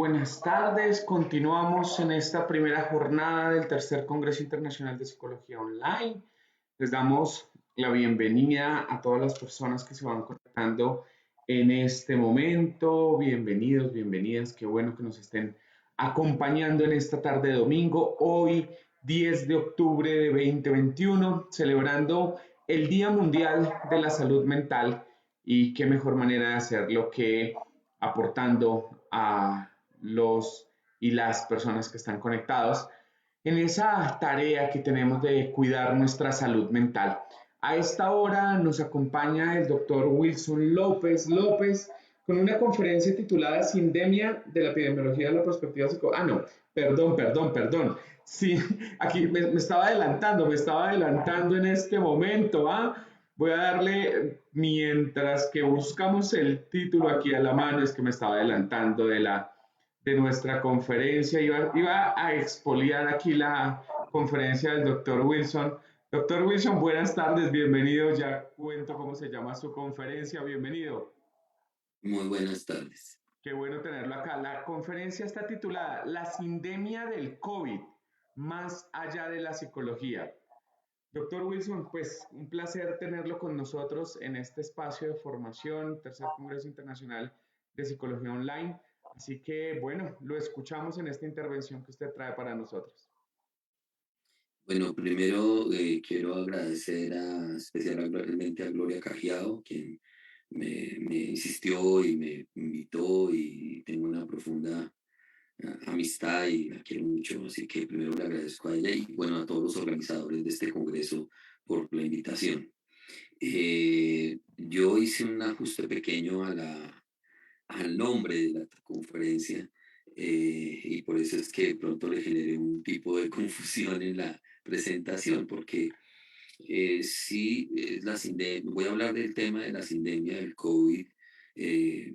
buenas tardes. Continuamos en esta primera jornada del tercer Congreso Internacional de Psicología Online. Les damos la bienvenida a todas las personas que se van conectando en este momento. Bienvenidos, bienvenidas. Qué bueno que nos estén acompañando en esta tarde de domingo, hoy 10 de octubre de 2021, celebrando el Día Mundial de la Salud Mental. Y qué mejor manera de hacerlo que aportando a los y las personas que están conectados en esa tarea que tenemos de cuidar nuestra salud mental. A esta hora nos acompaña el doctor Wilson López López con una conferencia titulada Sindemia de la epidemiología de la perspectiva psicológica. No, perdón. Sí, aquí me estaba adelantando en este momento. Voy a darle, mientras que buscamos el título aquí a la mano, es que me estaba adelantando de nuestra conferencia. Iba a expoliar aquí la conferencia del doctor Wilson. Doctor Wilson, buenas tardes, bienvenido. Ya cuento cómo se llama su conferencia. Bienvenido. Muy buenas tardes. Qué bueno tenerlo acá. La conferencia está titulada La sindemia del COVID, más allá de la psicología. Doctor Wilson, pues un placer tenerlo con nosotros en este espacio de formación, Tercer Congreso Internacional de Psicología Online. Así que, bueno, lo escuchamos en esta intervención que usted trae para nosotros. Bueno, primero quiero agradecer especialmente a Gloria Cajiao, quien me insistió y me invitó y tengo una profunda amistad y la quiero mucho, así que primero le agradezco a ella y bueno, a todos los organizadores de este congreso por la invitación. Yo hice un ajuste pequeño al nombre de la conferencia y por eso es que de pronto le generé un tipo de confusión en la presentación, porque sí, voy a hablar del tema de la sindemia del COVID, eh,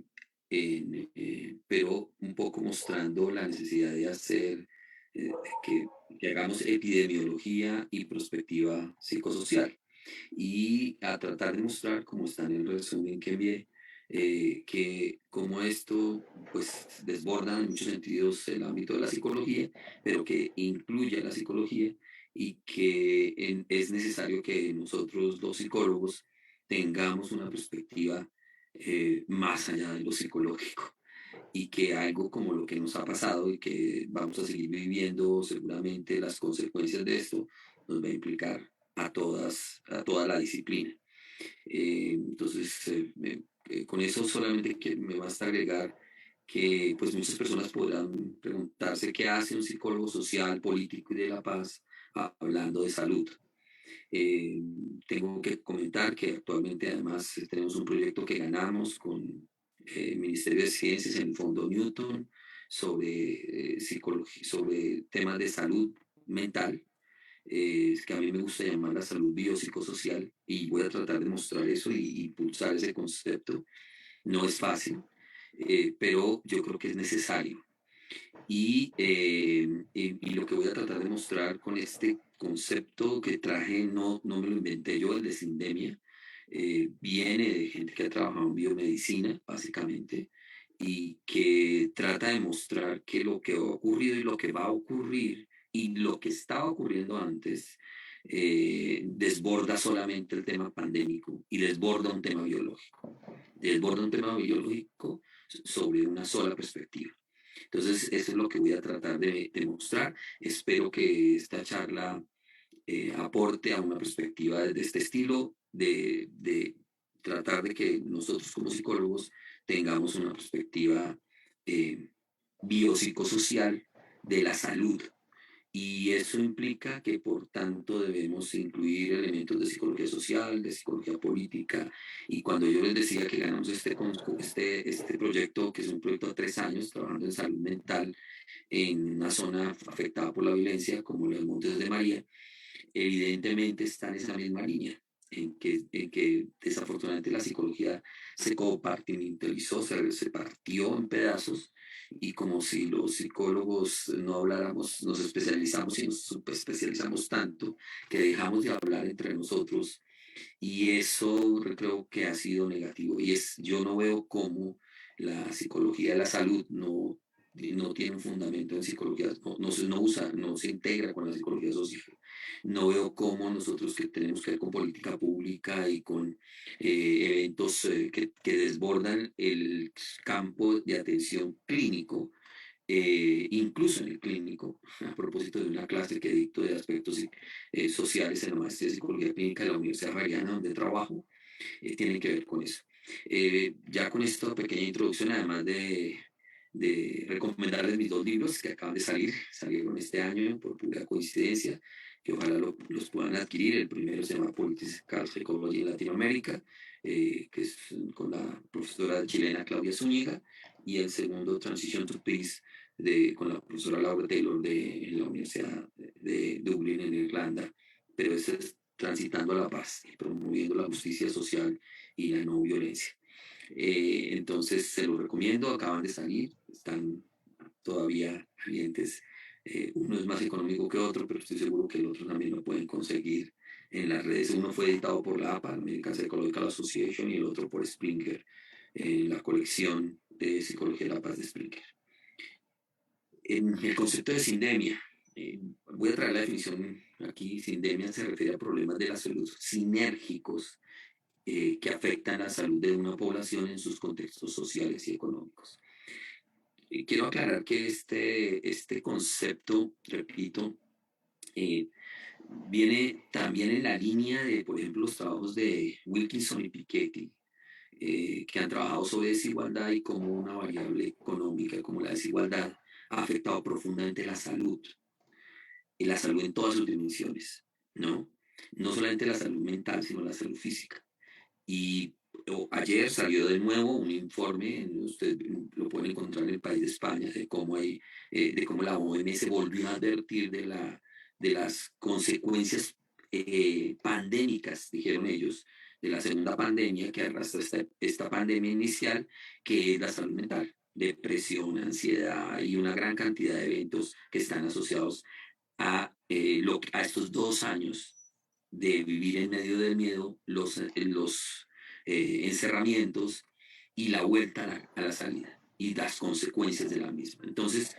pero un poco mostrando la necesidad de hacer eh, que hagamos epidemiología y perspectiva psicosocial y a tratar de mostrar, como está en el resumen que envié, que como esto pues desborda en muchos sentidos el ámbito de la psicología, pero que incluye a la psicología y que es necesario que nosotros los psicólogos tengamos una perspectiva más allá de lo psicológico y que algo como lo que nos ha pasado y que vamos a seguir viviendo seguramente las consecuencias de esto nos va a implicar a toda la disciplina. Con eso solamente que me basta agregar que pues muchas personas podrán preguntarse qué hace un psicólogo social, político y de la paz hablando de salud. Eh, Tengo que comentar que actualmente además tenemos un proyecto que ganamos con el Ministerio de Ciencias en el Fondo Newton sobre psicología, sobre temas de salud mental, que a mí me gusta llamar la salud biopsicosocial y voy a tratar de mostrar eso y impulsar ese concepto. No es fácil, pero yo creo que es necesario. Y lo que voy a tratar de mostrar con este concepto que traje, no me lo inventé yo, el de sindemia, viene de gente que ha trabajado en biomedicina, básicamente, y que trata de mostrar que lo que ha ocurrido y lo que va a ocurrir y lo que estaba ocurriendo antes desborda solamente el tema pandémico y desborda un tema biológico. Desborda un tema biológico sobre una sola perspectiva. Entonces, eso es lo que voy a tratar de mostrar. Espero que esta charla aporte a una perspectiva de este estilo, de tratar de que nosotros como psicólogos tengamos una perspectiva eh, biopsicosocial de la salud. Y eso implica que, por tanto, debemos incluir elementos de psicología social, de psicología política. Y cuando yo les decía que ganamos este proyecto, que es un proyecto de 3 años trabajando en salud mental en una zona afectada por la violencia, como los Montes de María, evidentemente está en esa misma línea, en que desafortunadamente la psicología se compartimentalizó, se partió en pedazos, y como si los psicólogos no habláramos, nos especializamos y nos subespecializamos tanto que dejamos de hablar entre nosotros, y eso creo que ha sido negativo. Yo no veo cómo la psicología de la salud no no tiene un fundamento en psicología, no usa, no se integra con la psicología social. No veo cómo nosotros que tenemos que ver con política pública y con eventos que desbordan el campo de atención clínico, incluso en el clínico, a propósito de una clase que dicto de aspectos sociales en la maestría de psicología clínica de la Universidad Javeriana, donde trabajo, tienen que ver con eso. Ya con esta pequeña introducción, además de recomendarles mis dos libros que acaban de salir, salieron este año por pura coincidencia, que ojalá los puedan adquirir. El primero se llama Political Psychology en Latinoamérica, que es con la profesora chilena Claudia Zúñiga, y el segundo, Transition to Peace, con la profesora Laura Taylor en la Universidad de Dublín, en Irlanda. Pero este es Transitando a la Paz y promoviendo la justicia social y la no violencia. Entonces se los recomiendo, acaban de salir, están todavía clientes. Uno es más económico que otro, pero estoy seguro que el otro también lo pueden conseguir en las redes. Uno fue editado por la APA, American Psychological Association, y el otro por Springer, en la colección de Psicología de la Paz de Springer. En el concepto de sindemia, voy a traer la definición aquí. Sindemia se refiere a problemas de la salud sinérgicos que afectan la salud de una población en sus contextos sociales y económicos. Quiero aclarar que este concepto, repito, eh, viene también en la línea de, por ejemplo, los trabajos de Wilkinson y Piketty, que han trabajado sobre desigualdad y cómo una variable económica como la desigualdad ha afectado profundamente la salud, y la salud en todas sus dimensiones, ¿no? No solamente la salud mental, sino la salud física. Y ayer salió de nuevo un informe, usted lo puede encontrar en el país de España, de cómo la OMS volvió a advertir de las consecuencias pandémicas, dijeron ellos, de la segunda pandemia que arrastra esta pandemia inicial, que es la salud mental, depresión, ansiedad y una gran cantidad de eventos que están asociados a estos 2 años de vivir en medio del miedo, los encerramientos y la vuelta a la salida y las consecuencias de la misma. Entonces,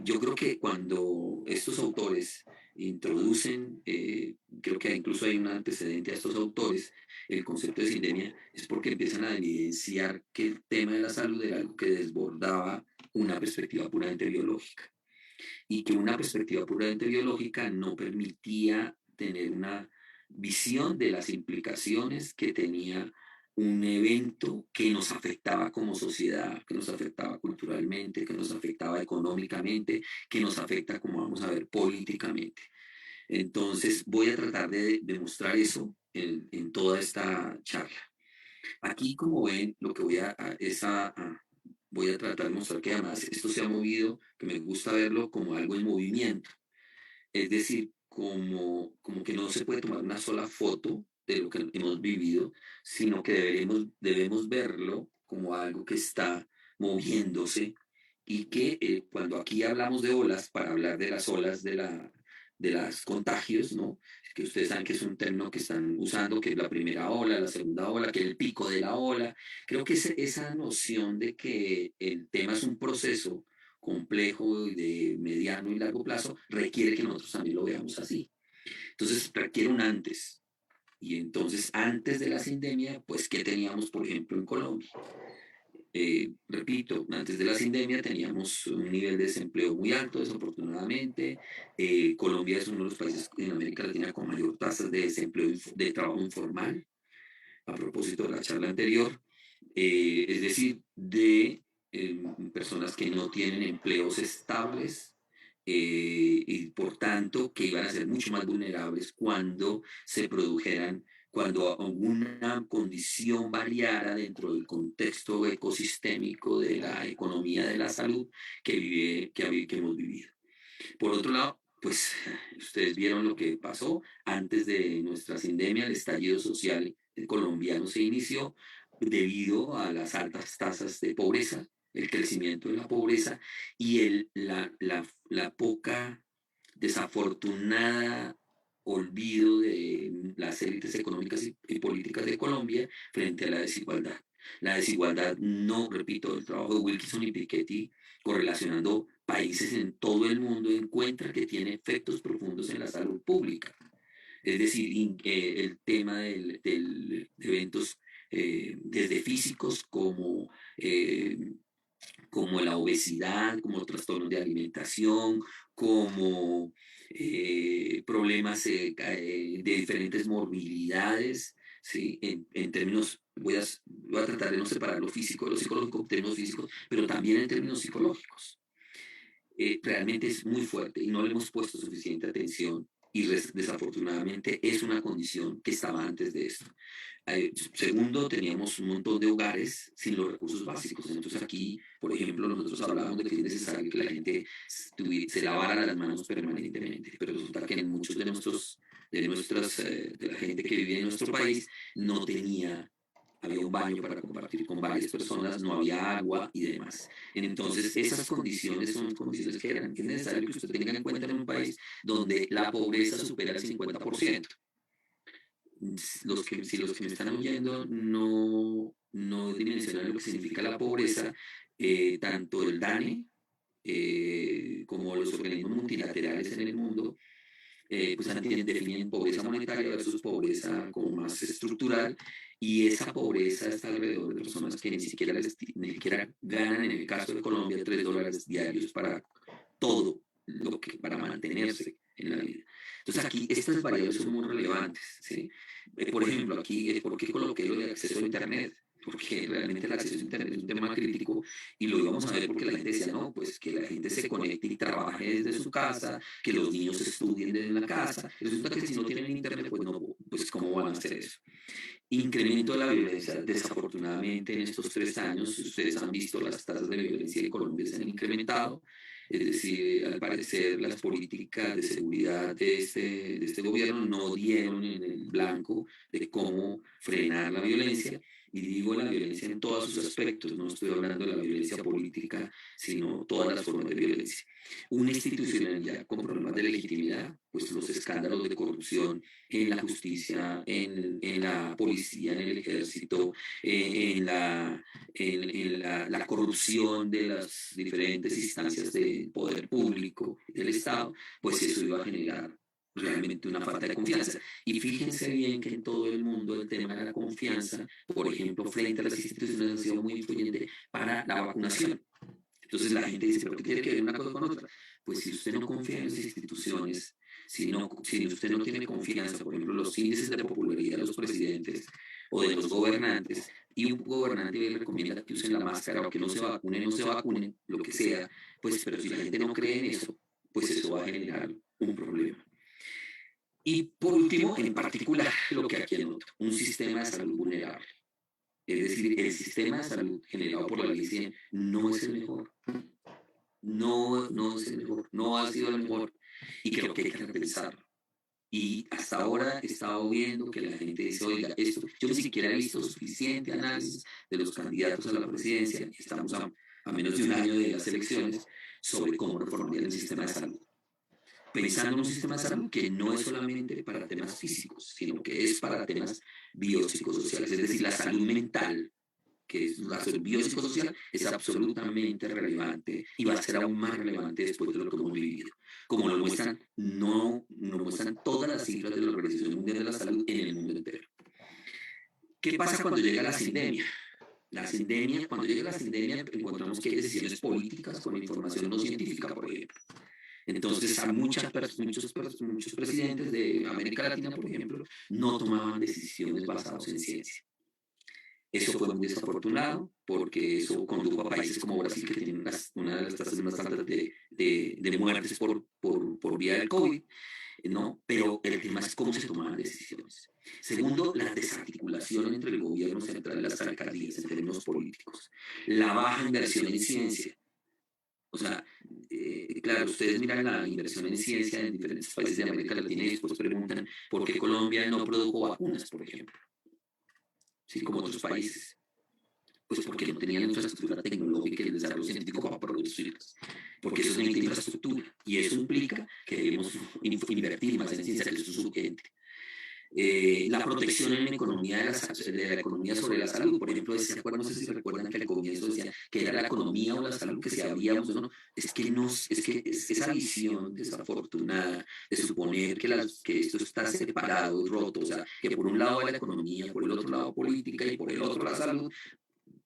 yo creo que cuando estos autores introducen, creo que incluso hay un antecedente a estos autores, el concepto de sindemia, es porque empiezan a evidenciar que el tema de la salud era algo que desbordaba una perspectiva puramente biológica, y que una perspectiva puramente biológica no permitía tener una visión de las implicaciones que tenía un evento que nos afectaba como sociedad, que nos afectaba culturalmente, que nos afectaba económicamente, que nos afecta, como vamos a ver, políticamente. Entonces voy a tratar de demostrar eso en toda esta charla. Aquí, como ven, lo que voy a tratar de mostrar que además esto se ha movido, que me gusta verlo como algo en movimiento. Es decir, como que no se puede tomar una sola foto de lo que hemos vivido, sino que debemos verlo como algo que está moviéndose, y que cuando aquí hablamos de olas, para hablar de las olas de las contagios, ¿no? Que ustedes saben que es un término que están usando, que es la primera ola, la segunda ola, que es el pico de la ola. Creo que esa noción de que el tema es un proceso complejo y de mediano y largo plazo, requiere que nosotros también lo veamos así. Entonces, requiere un antes. Y entonces, antes de la sindemia, pues, ¿qué teníamos, por ejemplo, en Colombia? Repito, antes de la sindemia teníamos un nivel de desempleo muy alto, desafortunadamente. Colombia es uno de los países en América Latina con mayor tasas de desempleo, de trabajo informal, a propósito de la charla anterior. Es decir, de personas que no tienen empleos estables, y por tanto que iban a ser mucho más vulnerables cuando se produjeran, cuando alguna condición variara dentro del contexto ecosistémico de la economía de la salud que hemos vivido. Por otro lado, pues ustedes vieron lo que pasó antes de nuestra sindemia. El estallido social colombiano se inició debido a las altas tasas de pobreza, el crecimiento de la pobreza y la poca, desafortunada olvido de las élites económicas y políticas de Colombia frente a la desigualdad. La desigualdad no, repito, el trabajo de Wilkinson y Piketty correlacionando países en todo el mundo encuentra que tiene efectos profundos en la salud pública. Es decir, el tema de eventos desde físicos como la obesidad, como trastornos de alimentación, como problemas de diferentes morbilidades, ¿sí? En términos, voy a tratar de no separar lo físico de lo psicológico en términos físicos, pero también en términos psicológicos. Realmente es muy fuerte y no le hemos puesto suficiente atención y desafortunadamente es una condición que estaba antes de esto. Segundo, teníamos un montón de hogares sin los recursos básicos. Entonces aquí, por ejemplo, nosotros hablábamos de que es necesario que la gente se lavara las manos permanentemente, pero resulta que en muchos de la gente que vivía en nuestro país no tenía, había un baño para compartir con varias personas, no había agua y demás. Entonces, esas condiciones son condiciones que es necesario que usted tenga en cuenta en un país donde la pobreza supera el 50%. Si los que me están oyendo no dimensionan lo que significa la pobreza, tanto el DANE como los organismos multilaterales en el mundo, pues definen pobreza monetaria versus pobreza como más estructural, y esa pobreza está alrededor de personas que ni siquiera ganan, en el caso de Colombia, $3 diarios para todo para mantenerse en la vida. Entonces aquí estas variables son muy relevantes, ¿sí? Por ejemplo, aquí, ¿por qué coloqué lo de acceso a Internet? Porque realmente el acceso a Internet es un tema crítico y lo íbamos a ver porque la gente decía, no, pues que la gente se conecte y trabaje desde su casa, que los niños estudien desde la casa. Resulta que si no tienen Internet, pues no, pues ¿cómo van a hacer eso? Incremento de la violencia. Desafortunadamente, en estos 3 años, ustedes han visto las tasas de violencia en Colombia se han incrementado. Es decir, al parecer las políticas de seguridad de este gobierno no dieron en el blanco de cómo frenar la violencia. Y digo la violencia en todos sus aspectos, no estoy hablando de la violencia política, sino todas las formas de violencia. Una institucionalidad con problemas de legitimidad, pues los escándalos de corrupción en la justicia, en la policía, en el ejército, la corrupción de las diferentes instancias del poder público, del Estado, pues eso iba a generar realmente una falta de confianza. Y fíjense bien que en todo el mundo el tema de la confianza, por ejemplo, frente a las instituciones, ha sido muy influyente para la vacunación. Entonces la gente dice, ¿pero qué tiene que ver una cosa con otra? Pues si usted no confía en las instituciones, si usted no tiene confianza, por ejemplo, los índices de popularidad de los presidentes o de los gobernantes, y un gobernante le recomienda que usen la máscara o que no se vacunen, lo que sea, pues pero si la gente no cree en eso, pues eso va a generar un problema. Y por último, en particular, lo que aquí anoto, un sistema de salud vulnerable. Es decir, el sistema de salud generado por la ley 100 no es el mejor. No es el mejor, no ha sido el mejor. Y creo que hay que repensarlo. Y hasta ahora he estado viendo que la gente dice, oiga, esto, yo ni siquiera he visto suficiente análisis de los candidatos a la presidencia, estamos a menos de un año de las elecciones, sobre cómo reformar el sistema de salud. Pensando en un sistema de salud que no es solamente para temas físicos, sino que es para temas biopsicosociales, es decir, la salud mental, que es la salud biopsicosocial, es absolutamente relevante y va a ser aún más relevante después de lo que hemos vivido. Como lo muestran, no muestran todas las cifras de la Organización Mundial de la Salud en el mundo entero. ¿Qué pasa cuando llega la sindemia? Cuando llega la sindemia, encontramos que hay decisiones políticas con información no científica, por ejemplo. Entonces, muchos presidentes de América Latina, por ejemplo, no tomaban decisiones basadas en ciencia. Eso fue muy desafortunado porque eso condujo a países como Brasil, que tienen una de las tasas más altas de muertes por vía del COVID, ¿no? Pero el tema es cómo se toman decisiones. Segundo, la desarticulación entre el gobierno central y las alcaldías en términos políticos. La baja inversión en ciencia. O sea, claro, ustedes miran la inversión en ciencia en diferentes países de América Latina y después preguntan por qué Colombia no produjo vacunas, por ejemplo, ¿sí? Como otros países. Pues porque no tenían la infraestructura tecnológica y el desarrollo científico para producirlas. Porque eso necesita infraestructura. Y eso implica que debemos invertir más en ciencia, que eso es urgente. la protección en la economía de la economía sobre la salud. Por ejemplo, ¿se acuerdan? No sé si se recuerdan que al comienzo decía que era la economía o la salud, que si abríamos o no. Es que, esa visión desafortunada de suponer que esto está separado y roto, o sea, que por un lado va la economía, por el otro lado política y por el otro la salud,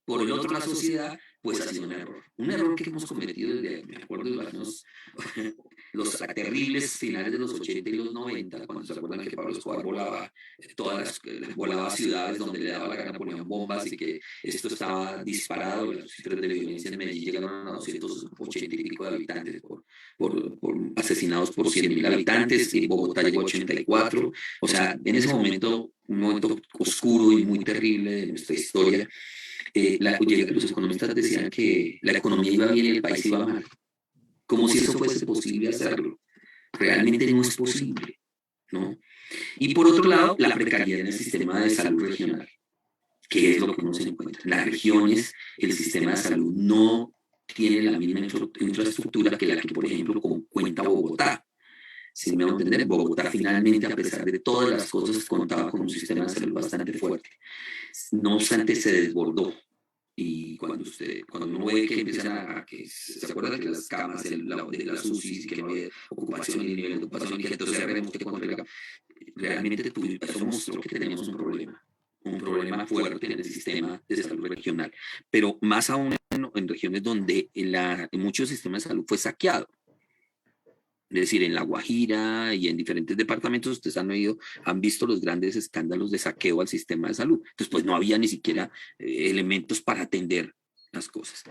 por el otro la sociedad, pues ha sido un error. Un error que hemos cometido desde, me acuerdo de los años, los terribles finales de los 80 y los 90, cuando se acuerdan que Pablo Escobar volaba volaba ciudades donde le daba la gana, ponían bombas y que esto estaba disparado, las cifras de violencia en Medellín llegaron a 280 y pico de habitantes por asesinados por 100.000 habitantes, y Bogotá llegó a 84, o sea, en ese momento, un momento oscuro y muy terrible de nuestra historia. Los economistas decían que la economía iba bien y el país iba mal, como si eso fuese posible hacerlo. Realmente no es posible, ¿no? Y por otro lado, la precariedad en el sistema de salud regional, que es lo que uno se encuentra. En las regiones, el sistema de salud no tiene la misma infraestructura que la que, por ejemplo, cuenta Bogotá. Si me va a entender, Bogotá finalmente, a pesar de todas las cosas, contaba con un sistema de salud bastante fuerte. No obstante, se desbordó. Y cuando uno ve que empiezan que se acuerdan que las camas de las UCI, que no había ocupación y nivel de ocupación, y que entonces cerremos que contra la cama, realmente eso mostró que tenemos un problema fuerte en el sistema de salud regional, pero más aún en regiones donde muchos sistemas de salud fue saqueado. Es decir, en La Guajira y en diferentes departamentos ustedes han visto los grandes escándalos de saqueo al sistema de salud. Entonces, pues no había ni siquiera elementos para atender las cosas.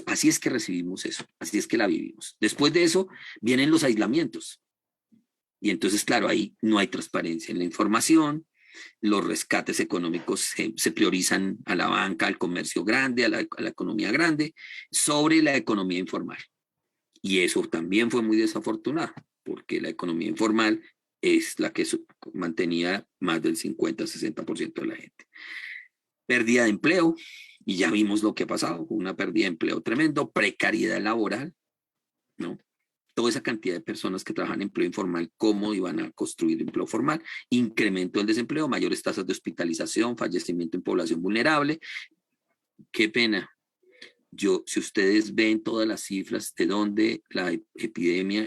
Así es que recibimos eso, así es que la vivimos. Después de eso vienen los aislamientos. Y entonces, claro, ahí no hay transparencia en la información, los rescates económicos se priorizan a la banca, al comercio grande, a la economía grande, sobre la economía informal. Y eso también fue muy desafortunado, porque la economía informal es la que mantenía más del 50-60% de la gente. Pérdida de empleo, y ya vimos lo que ha pasado, una pérdida de empleo tremendo, precariedad laboral, ¿no? Toda esa cantidad de personas que trabajan en empleo informal, cómo iban a construir empleo formal, incremento del desempleo, mayores tasas de hospitalización, fallecimiento en población vulnerable. Qué pena. Si ustedes ven todas las cifras de donde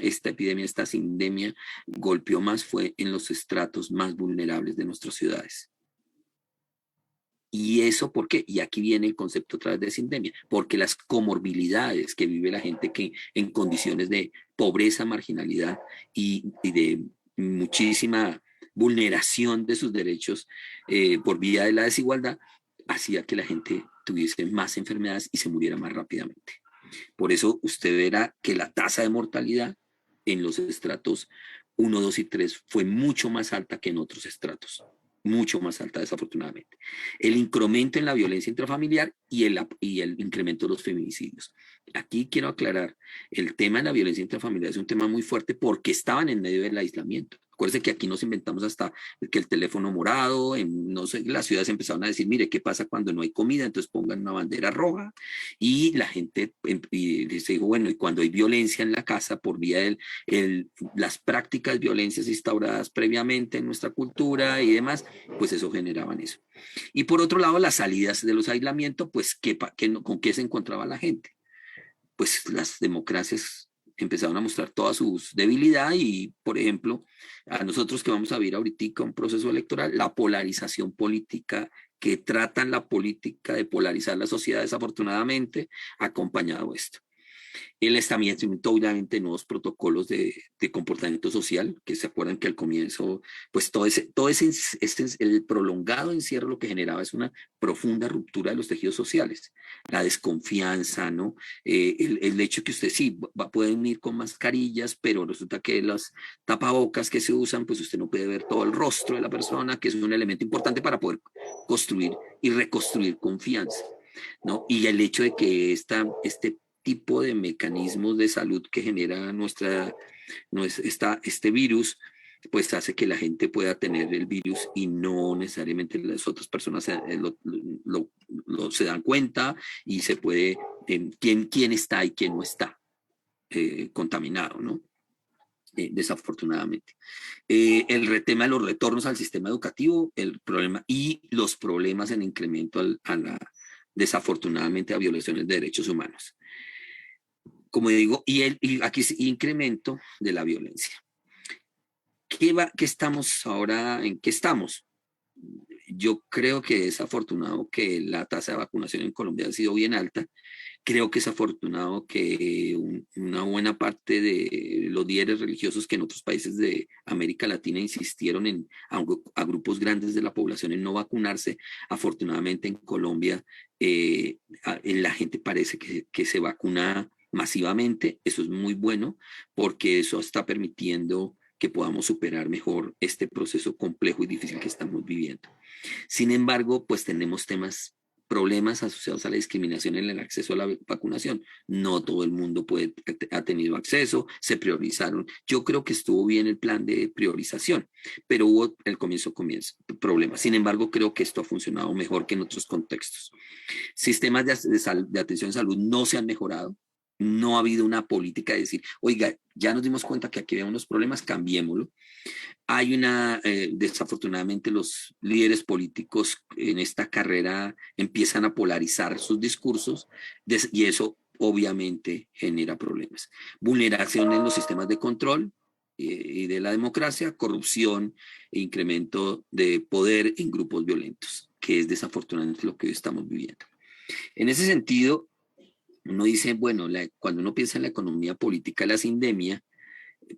esta sindemia golpeó más, fue en los estratos más vulnerables de nuestras ciudades. ¿Y eso por qué? Y aquí viene el concepto otra vez de sindemia, porque las comorbilidades que vive la gente que en condiciones de pobreza, marginalidad y de muchísima vulneración de sus derechos por vía de la desigualdad, hacía que la gente tuviese más enfermedades y se muriera más rápidamente. Por eso usted verá que la tasa de mortalidad en los estratos 1, 2 y 3 fue mucho más alta que en otros estratos. Mucho más alta, desafortunadamente. El incremento en la violencia intrafamiliar y el incremento de los feminicidios. Aquí quiero aclarar, el tema de la violencia intrafamiliar es un tema muy fuerte porque estaban en medio del aislamiento. Acuérdense que aquí nos inventamos hasta que el teléfono morado, no sé, las ciudades empezaron a decir, mire, ¿qué pasa cuando no hay comida? Entonces pongan una bandera roja, y la gente se dijo, bueno, y cuando hay violencia en la casa por vía de las prácticas violencias instauradas previamente en nuestra cultura y demás, pues eso generaban eso. Y por otro lado, las salidas de los aislamientos, pues ¿con qué se encontraba la gente? Pues las democracias empezaron a mostrar toda su debilidad y, por ejemplo, a nosotros que vamos a vivir ahorita un proceso electoral, la polarización política, que tratan la política de polarizar la sociedad, desafortunadamente, ha acompañado esto. El establecimiento, obviamente, de nuevos protocolos de comportamiento social, que se acuerdan que al comienzo, pues el prolongado encierro lo que generaba es una profunda ruptura de los tejidos sociales, la desconfianza, ¿no? El hecho que usted sí pueden ir con mascarillas, pero resulta que las tapabocas que se usan, pues usted no puede ver todo el rostro de la persona, que es un elemento importante para poder construir y reconstruir confianza, ¿no? Y el hecho de que este tipo de mecanismos de salud que genera este virus, pues hace que la gente pueda tener el virus y no necesariamente las otras personas se dan cuenta y se puede, quién está y quién no está contaminado, ¿no? desafortunadamente. El tema de los retornos al sistema educativo, el problema y los problemas en incremento desafortunadamente a violaciones de derechos humanos. Como digo, y aquí es incremento de la violencia. ¿Qué estamos ahora? ¿En qué estamos? Yo creo que es afortunado que la tasa de vacunación en Colombia ha sido bien alta. Creo que es afortunado que una buena parte de los líderes religiosos que en otros países de América Latina insistieron a grupos grandes de la población en no vacunarse. Afortunadamente en Colombia la gente parece que se vacuna masivamente. Eso es muy bueno porque eso está permitiendo que podamos superar mejor este proceso complejo y difícil que estamos viviendo. Sin embargo, pues tenemos problemas asociados a la discriminación en el acceso a la vacunación. No todo el mundo ha tenido acceso, se priorizaron. Yo creo que estuvo bien el plan de priorización, pero hubo el comienzo problemas. Sin embargo, creo que esto ha funcionado mejor que en otros contextos. Sistemas de atención en salud no se han mejorado. No ha habido una política de decir, oiga, ya nos dimos cuenta que aquí había unos problemas, cambiémoslo. Hay desafortunadamente los líderes políticos en esta carrera empiezan a polarizar sus discursos y eso obviamente genera problemas. Vulneración en los sistemas de control y de la democracia, corrupción e incremento de poder en grupos violentos, que es desafortunadamente lo que hoy estamos viviendo. En ese sentido, uno dice, bueno, cuando uno piensa en la economía política de la sindemia,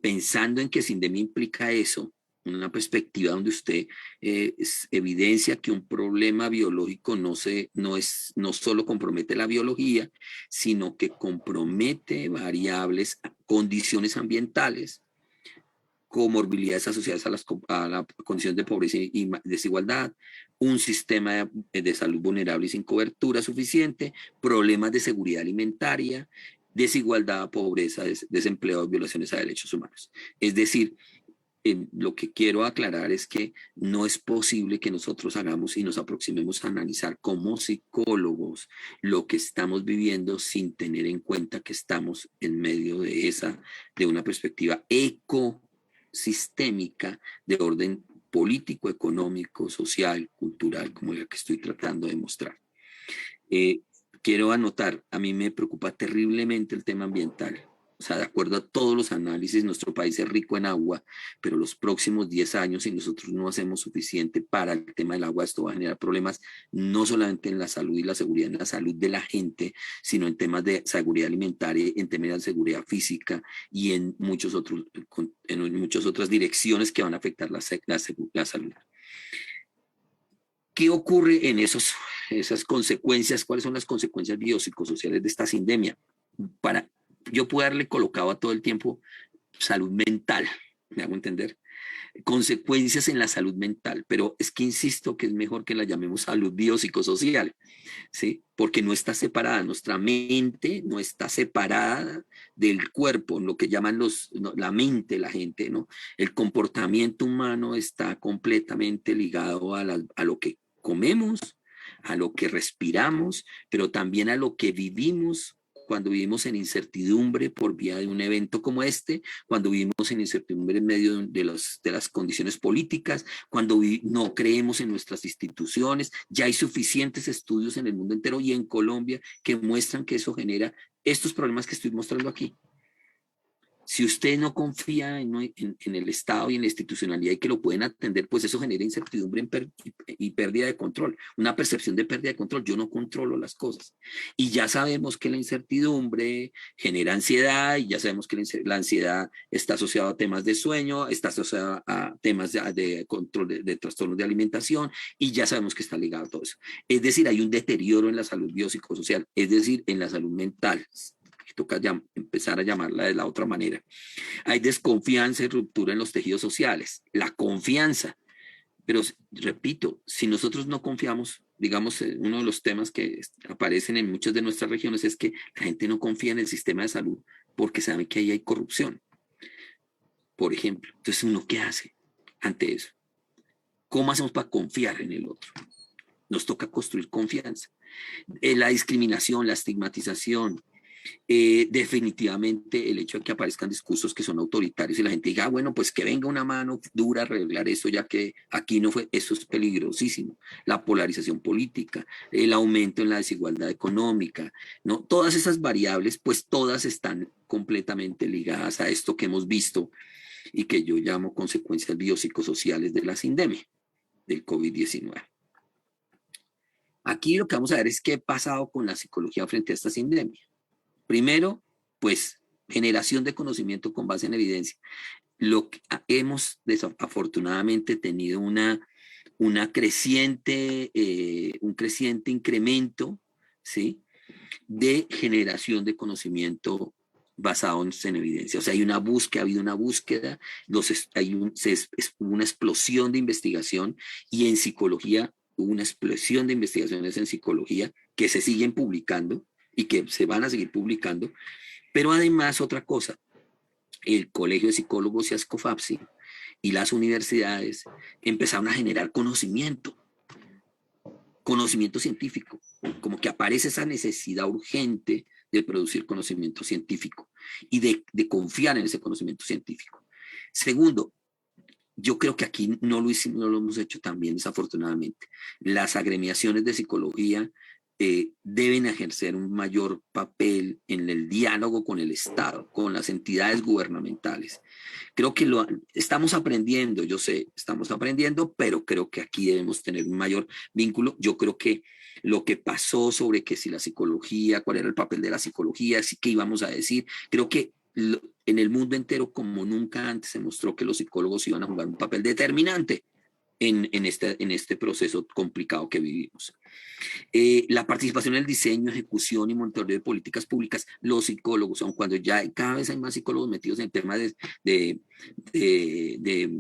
pensando en que sindemia implica eso, una perspectiva donde usted evidencia que un problema biológico no solo compromete la biología, sino que compromete variables, condiciones ambientales, comorbilidades asociadas a la condición de pobreza y desigualdad, un sistema de salud vulnerable y sin cobertura suficiente, problemas de seguridad alimentaria, desigualdad, pobreza, desempleo, violaciones a derechos humanos. Es decir, lo que quiero aclarar es que no es posible que nosotros hagamos y nos aproximemos a analizar como psicólogos lo que estamos viviendo sin tener en cuenta que estamos en medio de una perspectiva ecosistémica de orden político, económico, social, cultural, como la que estoy tratando de mostrar. Quiero anotar, a mí me preocupa terriblemente el tema ambiental. O sea, de acuerdo a todos los análisis, nuestro país es rico en agua, pero los próximos 10 años, si nosotros no hacemos suficiente para el tema del agua, esto va a generar problemas no solamente en la salud y la seguridad, en la salud de la gente, sino en temas de seguridad alimentaria, en temas de seguridad física y en muchas otras direcciones que van a afectar la salud. ¿Qué ocurre en esas consecuencias? ¿Cuáles son las consecuencias biopsicosociales de esta sindemia? Yo puedo haberle colocado a todo el tiempo salud mental, ¿me hago entender? Consecuencias en la salud mental, pero es que insisto que es mejor que la llamemos salud biopsicosocial, ¿sí? Porque no está separada, nuestra mente no está separada del cuerpo, lo que llaman la mente, la gente, ¿no? El comportamiento humano está completamente ligado a lo que comemos, a lo que respiramos, pero también a lo que vivimos cuando vivimos en incertidumbre por vía de un evento como este, cuando vivimos en incertidumbre en medio de las condiciones políticas, cuando no creemos en nuestras instituciones. Ya hay suficientes estudios en el mundo entero y en Colombia que muestran que eso genera estos problemas que estoy mostrando aquí. Si usted no confía en el Estado y en la institucionalidad y que lo pueden atender, pues eso genera incertidumbre y pérdida de control, una percepción de pérdida de control. Yo no controlo las cosas. Y ya sabemos que la incertidumbre genera ansiedad y ya sabemos que la ansiedad está asociada a temas de sueño, está asociada a temas de control de trastornos de alimentación y ya sabemos que está ligado a todo eso. Es decir, hay un deterioro en la salud biopsicosocial, es decir, en la salud mental. Toca empezar a llamarla de la otra manera. Hay desconfianza y ruptura en los tejidos sociales. La confianza. Pero repito, si nosotros no confiamos, digamos, uno de los temas que aparecen en muchas de nuestras regiones es que la gente no confía en el sistema de salud porque sabe que ahí hay corrupción. Por ejemplo, entonces uno, ¿qué hace ante eso? ¿Cómo hacemos para confiar en el otro? Nos toca construir confianza. La discriminación, la estigmatización, Definitivamente el hecho de que aparezcan discursos que son autoritarios y la gente diga, bueno, pues que venga una mano dura a arreglar eso, ya que aquí no fue, eso es peligrosísimo. La polarización política, el aumento en la desigualdad económica, ¿no? Todas esas variables, pues todas están completamente ligadas a esto que hemos visto y que yo llamo consecuencias biopsicosociales de la sindemia, del COVID-19. Aquí lo que vamos a ver es qué ha pasado con la psicología frente a esta sindemia. Primero, pues, generación de conocimiento con base en evidencia. Lo que hemos desafortunadamente tenido un creciente incremento, ¿sí?, de generación de conocimiento basado en evidencia. O sea, hay una búsqueda, ha habido una búsqueda, es una explosión de investigación y en psicología hubo una explosión de investigaciones en psicología que se siguen publicando y que se van a seguir publicando. Pero además, otra cosa, el Colegio de Psicólogos y ASCOFAPSI y las universidades empezaron a generar conocimiento científico, como que aparece esa necesidad urgente de producir conocimiento científico y de confiar en ese conocimiento científico. Segundo, yo creo que aquí no lo hemos hecho tan bien, desafortunadamente. Las agremiaciones de psicología deben ejercer un mayor papel en el diálogo con el Estado, con las entidades gubernamentales. Creo que estamos aprendiendo, yo sé, estamos aprendiendo, pero creo que aquí debemos tener un mayor vínculo. Yo creo que lo que pasó sobre que si la psicología, cuál era el papel de la psicología, qué íbamos a decir, creo que en el mundo entero, como nunca antes, se mostró que los psicólogos iban a jugar un papel determinante en este proceso complicado que vivimos. La participación en el diseño, ejecución y monitoreo de políticas públicas, los psicólogos, aun cuando ya cada vez hay más psicólogos metidos en temas de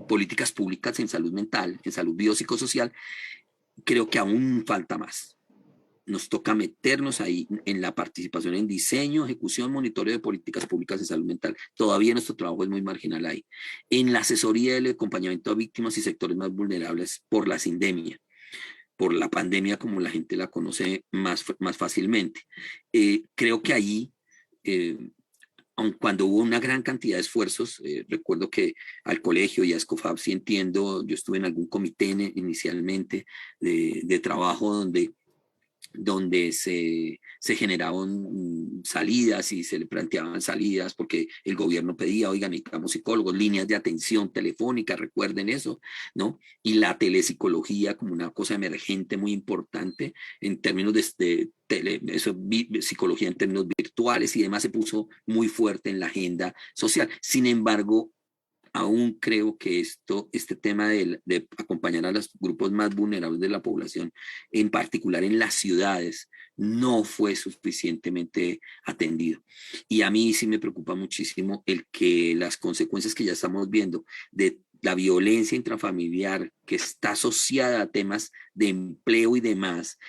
políticas públicas en salud mental, en salud biopsicosocial, creo que aún falta más. Nos toca meternos ahí en la participación en diseño, ejecución, monitoreo de políticas públicas en salud mental. Todavía nuestro trabajo es muy marginal ahí. En la asesoría del acompañamiento a víctimas y sectores más vulnerables por la sindemia, por la pandemia como la gente la conoce más fácilmente. Creo que ahí, aun cuando hubo una gran cantidad de esfuerzos, recuerdo que al colegio y a Escofab, sí entiendo, yo estuve en algún comité inicialmente de trabajo donde se generaban salidas y se le planteaban salidas porque el gobierno pedía, oigan, necesitamos psicólogos, líneas de atención telefónica, recuerden eso, ¿no? Y la telepsicología como una cosa emergente muy importante en términos psicología en términos virtuales y demás se puso muy fuerte en la agenda social. Sin embargo, aún creo que este tema de acompañar a los grupos más vulnerables de la población, en particular en las ciudades, no fue suficientemente atendido. Y a mí sí me preocupa muchísimo el que las consecuencias que ya estamos viendo de la violencia intrafamiliar que está asociada a temas de empleo y demás,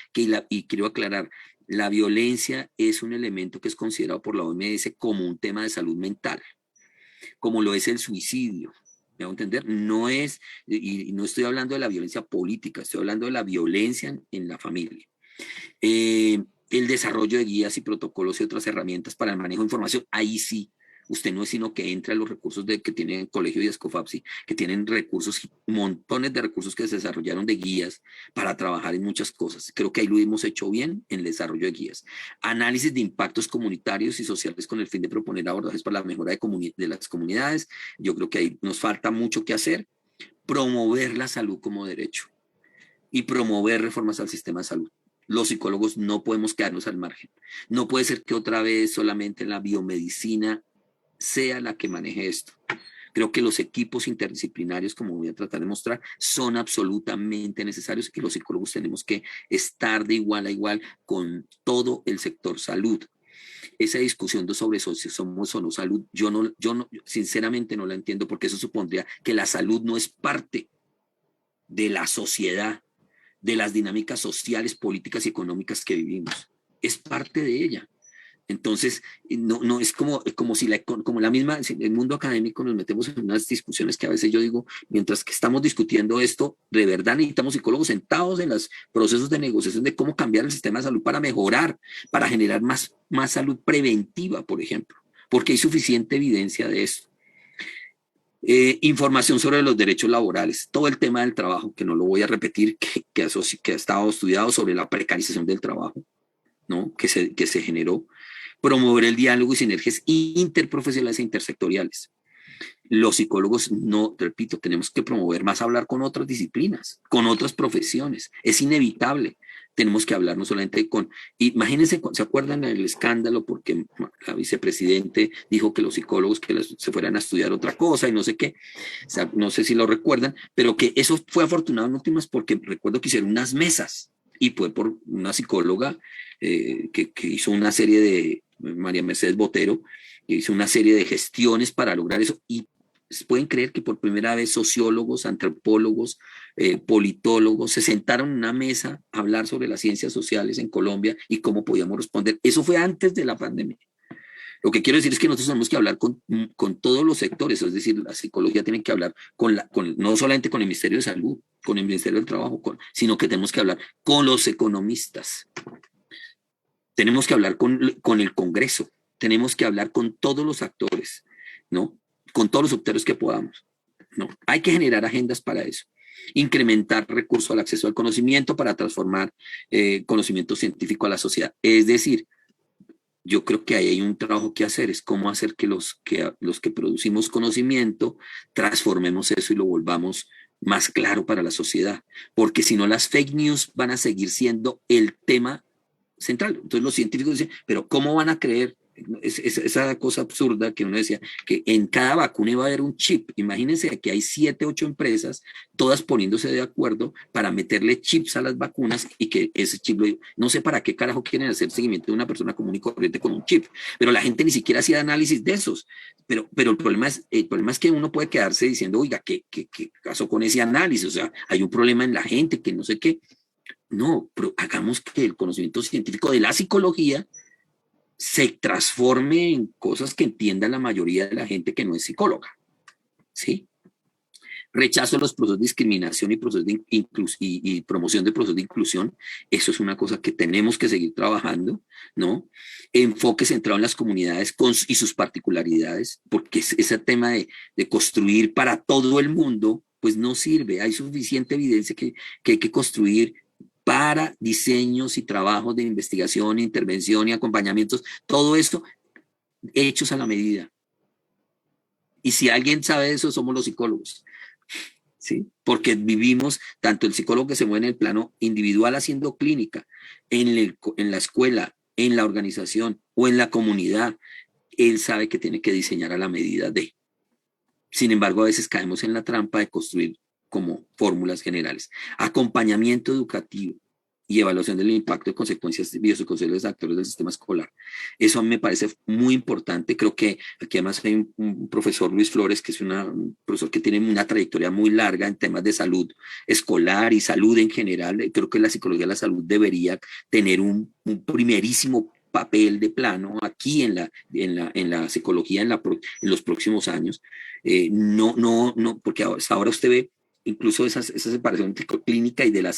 y quiero aclarar, la violencia es un elemento que es considerado por la OMS como un tema de salud mental como lo es el suicidio. ¿Me hago entender? No es, y no estoy hablando de la violencia política, estoy hablando de la violencia en la familia. El desarrollo de guías y protocolos y otras herramientas para el manejo de información, ahí sí, usted no es sino que entra a los recursos que tiene el colegio y Escofapsi, que tienen recursos, montones de recursos que se desarrollaron de guías para trabajar en muchas cosas. Creo que ahí lo hemos hecho bien en el desarrollo de guías. Análisis de impactos comunitarios y sociales con el fin de proponer abordajes para la mejora de las comunidades. Yo creo que ahí nos falta mucho que hacer. Promover la salud como derecho y promover reformas al sistema de salud. Los psicólogos no podemos quedarnos al margen. No puede ser que otra vez solamente la biomedicina sea la que maneje esto. Creo que los equipos interdisciplinarios, como voy a tratar de mostrar, son absolutamente necesarios y que los psicólogos tenemos que estar de igual a igual con todo el sector salud. Esa discusión sobre si somos o no salud, yo sinceramente no la entiendo porque eso supondría que la salud no es parte de la sociedad, de las dinámicas sociales, políticas y económicas que vivimos. Es parte de ella. Entonces, no es como si como la misma, si el mundo académico nos metemos en unas discusiones que a veces yo digo, mientras que estamos discutiendo esto, de verdad necesitamos psicólogos sentados en los procesos de negociación de cómo cambiar el sistema de salud para mejorar, para generar más salud preventiva, por ejemplo, porque hay suficiente evidencia de esto. Información sobre los derechos laborales, todo el tema del trabajo, que no lo voy a repetir, que ha estado estudiado sobre la precarización del trabajo, ¿no? que se generó. Promover el diálogo y sinergias interprofesionales e intersectoriales. Los psicólogos, no, repito, tenemos que promover más hablar con otras disciplinas, con otras profesiones. Es inevitable. Tenemos que hablar no solamente con, imagínense, ¿se acuerdan del escándalo? Porque la vicepresidente dijo que los psicólogos se fueran a estudiar otra cosa y no sé qué, o sea, no sé si lo recuerdan, pero que eso fue afortunado en últimas porque recuerdo que hicieron unas mesas y fue por una psicóloga que hizo una serie de, María Mercedes Botero, que hizo una serie de gestiones para lograr eso y pueden creer que por primera vez sociólogos, antropólogos, politólogos se sentaron en una mesa a hablar sobre las ciencias sociales en Colombia y cómo podíamos responder. Eso fue antes de la pandemia. Lo que quiero decir es que nosotros tenemos que hablar con todos los sectores, es decir, la psicología tiene que hablar no solamente con el Ministerio de Salud, con el Ministerio del Trabajo, sino que tenemos que hablar con los economistas, tenemos que hablar con el Congreso, tenemos que hablar con todos los actores, ¿no? Con todos los actores que podamos, ¿no? Hay que generar agendas para eso. Incrementar recursos al acceso al conocimiento para transformar conocimiento científico a la sociedad. Es decir, yo creo que ahí hay un trabajo que hacer, es cómo hacer que los que producimos conocimiento transformemos eso y lo volvamos más claro para la sociedad, porque si no las fake news van a seguir siendo el tema central. Entonces los científicos dicen, pero ¿cómo van a creer? Esa cosa absurda que uno decía, que en cada vacuna iba a haber un chip. Imagínense que hay 7, 8 empresas, todas poniéndose de acuerdo para meterle chips a las vacunas y que ese chip, no sé para qué carajo quieren hacer seguimiento de una persona común y corriente con un chip, pero la gente ni siquiera hacía análisis de esos. Pero el problema es que uno puede quedarse diciendo, oiga, ¿qué pasó con ese análisis? O sea, hay un problema en la gente que no sé qué. No, pero hagamos que el conocimiento científico de la psicología se transforme en cosas que entienda la mayoría de la gente que no es psicóloga, ¿sí? Rechazo a los procesos de discriminación y, procesos y promoción de procesos de inclusión, eso es una cosa que tenemos que seguir trabajando, ¿no? Enfoque centrado en las comunidades y sus particularidades, porque ese tema de construir para todo el mundo, pues no sirve, hay suficiente evidencia que hay que construir para diseños y trabajos de investigación, intervención y acompañamientos, todo esto hechos a la medida. Y si alguien sabe de eso, somos los psicólogos, ¿sí? Porque vivimos, tanto el psicólogo que se mueve en el plano individual haciendo clínica, en la escuela, en la organización o en la comunidad, él sabe que tiene que diseñar a la medida de. Sin embargo, a veces caemos en la trampa de construir como fórmulas generales. Acompañamiento educativo y evaluación del impacto de consecuencias biopsicosociales de actores del sistema escolar. Eso a mí me parece muy importante. Creo que aquí además hay un profesor, Luis Flores, que es un profesor que tiene una trayectoria muy larga en temas de salud escolar y salud en general. Creo que la psicología de la salud debería tener un primerísimo papel de plano aquí en la psicología en los próximos años. No, porque hasta ahora usted ve incluso esa separación entre clínica y la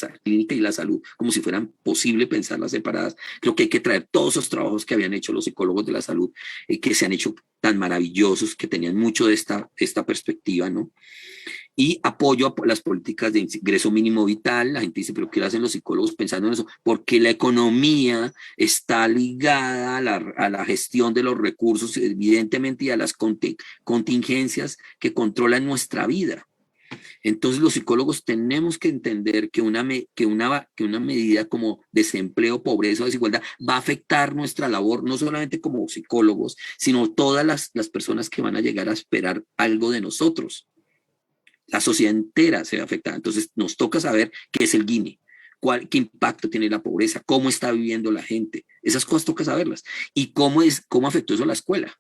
salud, como si fueran posible pensarlas separadas. Creo que hay que traer todos esos trabajos que habían hecho los psicólogos de la salud, que se han hecho tan maravillosos, que tenían mucho de esta perspectiva, ¿no? Y apoyo a las políticas de ingreso mínimo vital. La gente dice, pero ¿qué hacen los psicólogos pensando en eso? Porque la economía está ligada a la gestión de los recursos, evidentemente, y a las contingencias que controlan nuestra vida. Entonces los psicólogos tenemos que entender que una medida como desempleo, pobreza o desigualdad va a afectar nuestra labor, no solamente como psicólogos, sino todas las personas que van a llegar a esperar algo de nosotros. La sociedad entera se ve afectada. Entonces nos toca saber qué es el Gini, qué impacto tiene la pobreza, cómo está viviendo la gente. Esas cosas toca saberlas. Y cómo afectó eso a la escuela,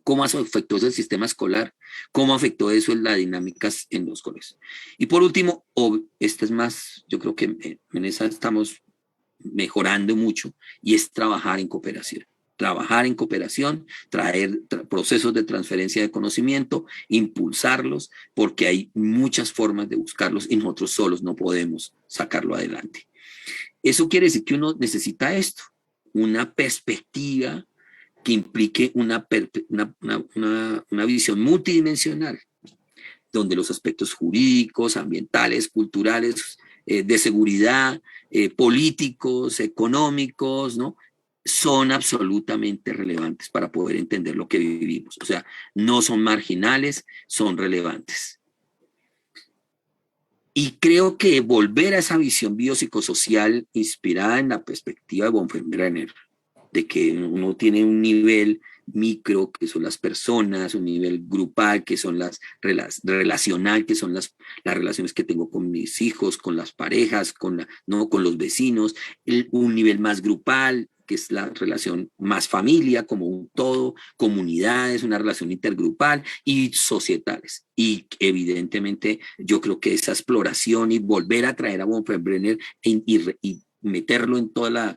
cómo afectó eso el sistema escolar, cómo afectó eso en las dinámicas en los colegios. Y por último, esta es más, yo creo que en esa estamos mejorando mucho, y es trabajar en cooperación. trabajar en cooperación, traer procesos de transferencia de conocimiento, impulsarlos, porque hay muchas formas de buscarlos y nosotros solos no podemos sacarlo adelante. Eso quiere decir que uno necesita esto, una perspectiva que implique una visión multidimensional, donde los aspectos jurídicos, ambientales, culturales, de seguridad, políticos, económicos, ¿no? Son absolutamente relevantes para poder entender lo que vivimos. O sea, no son marginales, son relevantes. Y creo que volver a esa visión biopsicosocial inspirada en la perspectiva de Bonfenbrenner, de que uno tiene un nivel micro, que son las personas, un nivel grupal, que son relacional, que son las relaciones que tengo con mis hijos, con las parejas, con los vecinos, un nivel más grupal, que es la relación más familia, como un todo, comunidades, una relación intergrupal y societales. Y evidentemente yo creo que esa exploración y volver a traer a Bonfenbrenner y meterlo en toda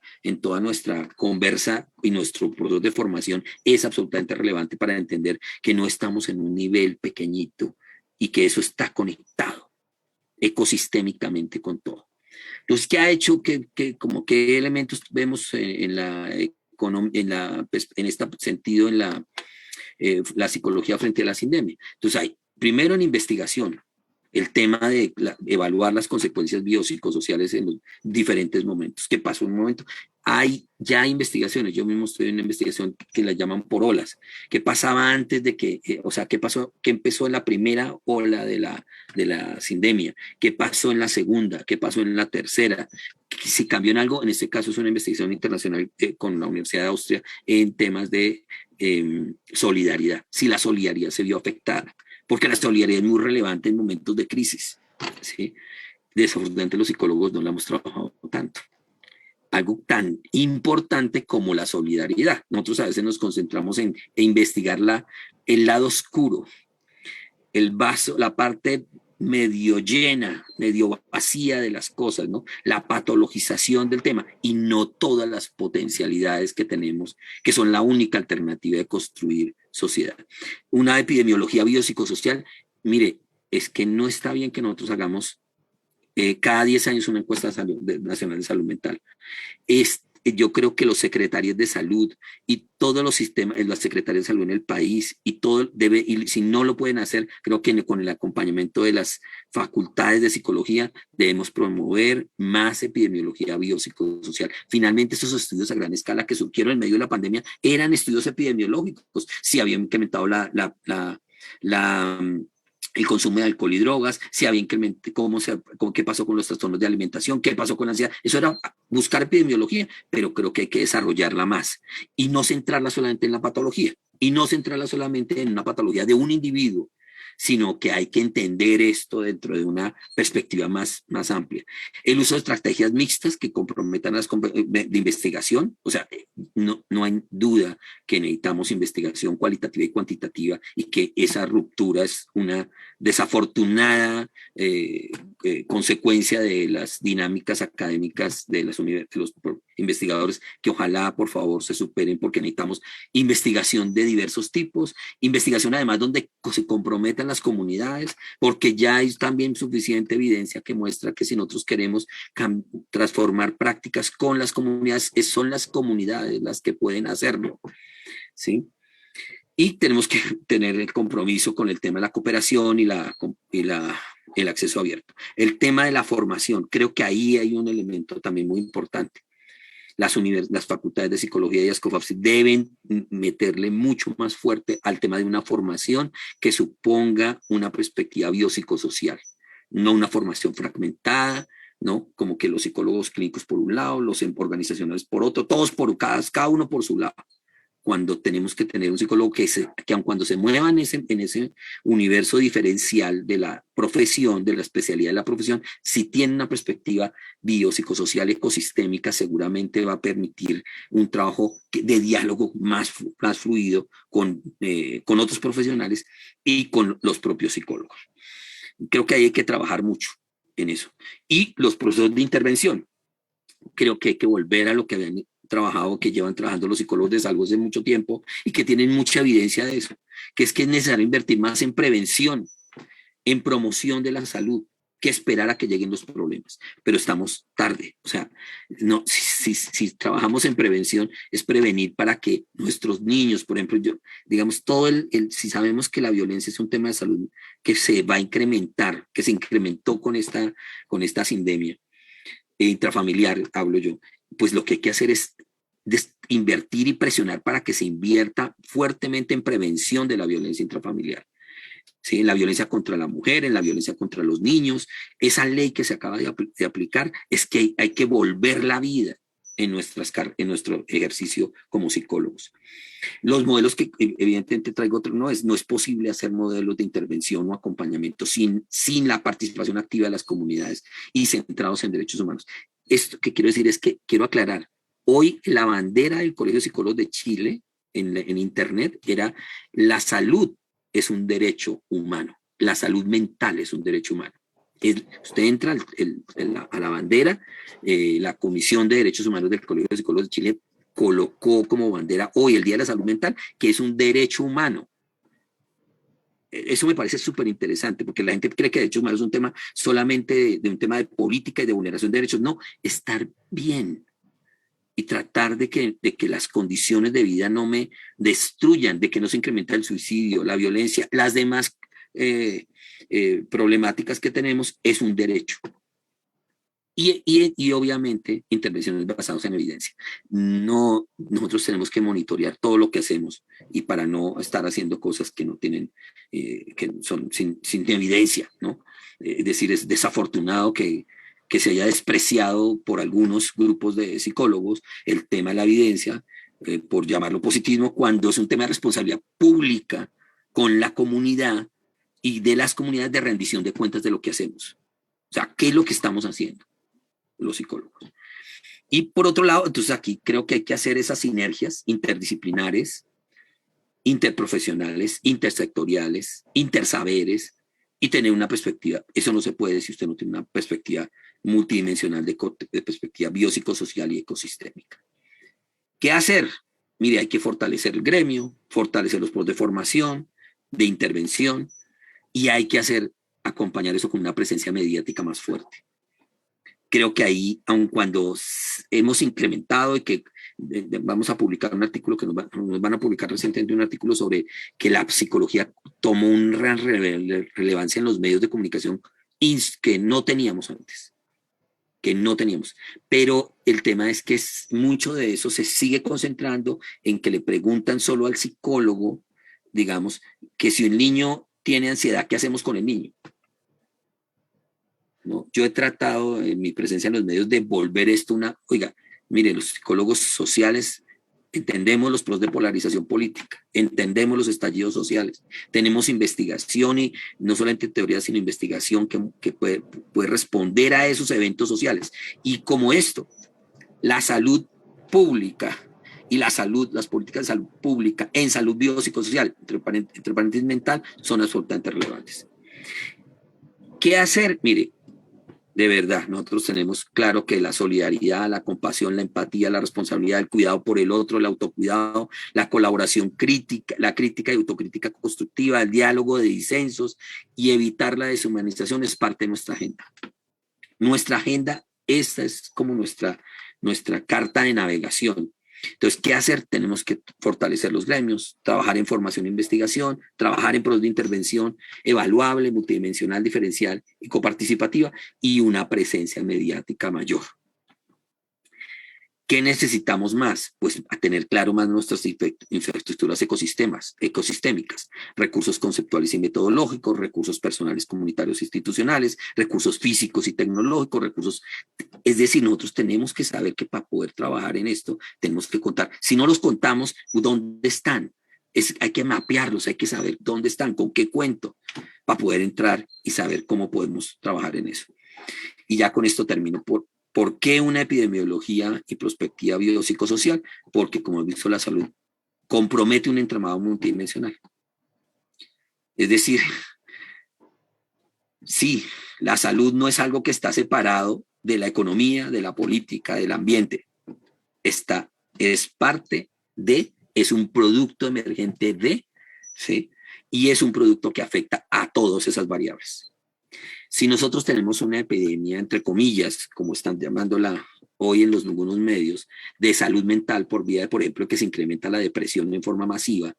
nuestra conversa y nuestro proceso de formación es absolutamente relevante para entender que no estamos en un nivel pequeñito y que eso está conectado ecosistémicamente con todo. Entonces, ¿qué ha hecho? Como qué elementos vemos en este sentido en la psicología frente a la sindemia? Entonces, hay primero en investigación, el tema de evaluar las consecuencias biopsicosociales en los diferentes momentos. ¿Qué pasó en un momento? Hay ya investigaciones, yo mismo estoy en una investigación que la llaman por olas. ¿Qué pasaba antes de que, o sea, qué empezó en la primera ola de la sindemia? ¿Qué pasó en la segunda? ¿Qué pasó en la tercera? Si cambió en algo, en este caso es una investigación internacional con la Universidad de Austria en temas de solidaridad, si la solidaridad se vio afectada, porque la solidaridad es muy relevante en momentos de crisis, ¿sí? Desafortunadamente los psicólogos no la hemos trabajado tanto. Algo tan importante como la solidaridad. Nosotros a veces nos concentramos en investigar el lado oscuro, el vaso, la parte medio llena, medio vacía de las cosas, ¿no? La patologización del tema y no todas las potencialidades que tenemos, que son la única alternativa de construir sociedad. Una epidemiología biopsicosocial, mire, es que no está bien que nosotros hagamos cada 10 años una encuesta nacional de salud mental. Yo creo que los secretarios de salud y todos los sistemas, las secretarias de salud en el país y todo y si no lo pueden hacer, creo que con el acompañamiento de las facultades de psicología debemos promover más epidemiología biopsicosocial. Finalmente, esos estudios a gran escala que surgieron en medio de la pandemia eran estudios epidemiológicos. Si habían incrementado el consumo de alcohol y drogas, si había incrementado, qué pasó con los trastornos de alimentación, qué pasó con la ansiedad. Eso era buscar epidemiología, pero creo que hay que desarrollarla más y no centrarla solamente en la patología y no centrarla solamente en una patología de un individuo, sino que hay que entender esto dentro de una perspectiva más amplia. El uso de estrategias mixtas que comprometan de investigación, o sea, no hay duda que necesitamos investigación cualitativa y cuantitativa y que esa ruptura es una desafortunada consecuencia de las dinámicas académicas de los investigadores que ojalá por favor se superen porque necesitamos investigación de diversos tipos, investigación además donde se comprometan las comunidades, porque ya hay también suficiente evidencia que muestra que si nosotros queremos transformar prácticas con las comunidades, son las comunidades las que pueden hacerlo, ¿sí? Y tenemos que tener el compromiso con el tema de la cooperación y el acceso abierto. El tema de la formación, creo que ahí hay un elemento también muy importante. Las facultades de psicología y ASCOFAPSI deben meterle mucho más fuerte al tema de una formación que suponga una perspectiva biopsicosocial, no una formación fragmentada, ¿no? Como que los psicólogos clínicos por un lado, los organizacionales por otro, todos cada uno por su lado. Cuando tenemos que tener un psicólogo que aun cuando se mueva en ese universo diferencial de la profesión, de la especialidad de la profesión, si tiene una perspectiva biopsicosocial ecosistémica, seguramente va a permitir un trabajo de diálogo más fluido con otros profesionales y con los propios psicólogos. Creo que hay que trabajar mucho en eso. Y los procesos de intervención. Creo que hay que volver a lo que habían trabajado, que llevan trabajando los psicólogos de salud hace mucho tiempo y que tienen mucha evidencia de eso, que es necesario invertir más en prevención, en promoción de la salud, que esperar a que lleguen los problemas. Pero estamos tarde. O sea, no, si trabajamos en prevención, es prevenir para que nuestros niños, por ejemplo, digamos, si sabemos que la violencia es un tema de salud que se va a incrementar, que se incrementó con esta sindemia intrafamiliar, hablo yo, pues lo que hay que hacer es invertir y presionar para que se invierta fuertemente en prevención de la violencia intrafamiliar. ¿Sí? En la violencia contra la mujer, en la violencia contra los niños. Esa ley que se acaba de aplicar es que hay que volver la vida en nuestro ejercicio como psicólogos. Los modelos que evidentemente traigo otro, no es posible hacer modelos de intervención o acompañamiento sin la participación activa de las comunidades y centrados en derechos humanos. Esto que quiero decir es que quiero aclarar, hoy la bandera del Colegio de Psicólogos de Chile en Internet era: la salud es un derecho humano, la salud mental es un derecho humano. Usted entra a la bandera, la Comisión de Derechos Humanos del Colegio de Psicólogos de Chile colocó como bandera hoy el Día de la Salud Mental, que es un derecho humano. Eso me parece súper interesante, porque la gente cree que derechos humanos es un tema solamente de un tema de política y de vulneración de derechos. No, estar bien y tratar de que las condiciones de vida no me destruyan, de que no se incrementa el suicidio, la violencia, las demás problemáticas que tenemos, es un derecho. Y obviamente intervenciones basadas en evidencia. No, nosotros tenemos que monitorear todo lo que hacemos y para no estar haciendo cosas que no tienen, que son sin evidencia, ¿no? Es decir, es desafortunado que se haya despreciado por algunos grupos de psicólogos el tema de la evidencia, por llamarlo positivismo, cuando es un tema de responsabilidad pública con la comunidad y de las comunidades de rendición de cuentas de lo que hacemos. O sea, ¿qué es lo que estamos haciendo los psicólogos? Y por otro lado, entonces aquí creo que hay que hacer esas sinergias interdisciplinares, interprofesionales, intersectoriales, intersaberes y tener una perspectiva. Eso no se puede si usted no tiene una perspectiva multidimensional de perspectiva biopsicosocial y ecosistémica. ¿Qué hacer? Mire, hay que fortalecer el gremio, fortalecer los polos de formación, de intervención, y hay que acompañar eso con una presencia mediática más fuerte. Creo que ahí, aun cuando hemos incrementado y que vamos a publicar un artículo que nos van a publicar recientemente, un artículo sobre que la psicología tomó una relevancia en los medios de comunicación que no teníamos antes, pero el tema es que mucho de eso se sigue concentrando en que le preguntan solo al psicólogo, digamos, que si un niño tiene ansiedad, ¿qué hacemos con el niño? ¿No? Yo he tratado en mi presencia en los medios de volver esto oiga, mire, los psicólogos sociales entendemos los pros de polarización política, entendemos los estallidos sociales, tenemos investigación y no solamente teoría, sino investigación que puede responder a esos eventos sociales. Y como esto, la salud pública y las políticas de salud pública en salud biopsicosocial, entre paréntesis mental, son absolutamente relevantes. ¿Qué hacer? Mire, de verdad, nosotros tenemos claro que la solidaridad, la compasión, la empatía, la responsabilidad, el cuidado por el otro, el autocuidado, la colaboración crítica, la crítica y autocrítica constructiva, el diálogo de disensos y evitar la deshumanización es parte de nuestra agenda. Nuestra agenda, esta es como nuestra carta de navegación. Entonces, ¿qué hacer? Tenemos que fortalecer los gremios, trabajar en formación e investigación, trabajar en procesos de intervención evaluable, multidimensional, diferencial y coparticipativa y una presencia mediática mayor. ¿Qué necesitamos más? Pues a tener claro más nuestras infraestructuras ecosistémicas, recursos conceptuales y metodológicos, recursos personales, comunitarios e institucionales, recursos físicos y tecnológicos, es decir, nosotros tenemos que saber que para poder trabajar en esto tenemos que contar. Si no los contamos, ¿dónde están? Hay que mapearlos, hay que saber dónde están, con qué cuento, para poder entrar y saber cómo podemos trabajar en eso. Y ya con esto termino. ¿Por qué una epidemiología y prospectiva biopsicosocial? Porque, como hemos visto, la salud compromete un entramado multidimensional. Es decir, sí, la salud no es algo que está separado de la economía, de la política, del ambiente. Está es parte de, es un producto emergente de, ¿sí? Y es un producto que afecta a todas esas variables. Si nosotros tenemos una epidemia, entre comillas, como están llamándola hoy en algunos medios, de salud mental por vía de, por ejemplo, que se incrementa la depresión en forma masiva,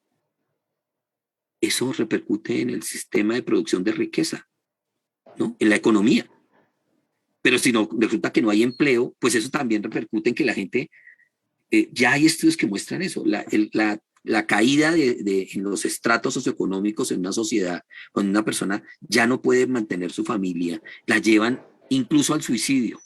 eso repercute en el sistema de producción de riqueza, ¿no? En la economía. Pero si no, resulta que no hay empleo, pues eso también repercute en que la gente, ya hay estudios que muestran eso, la caída en los estratos socioeconómicos en una sociedad, cuando una persona ya no puede mantener su familia, la llevan incluso al suicidio.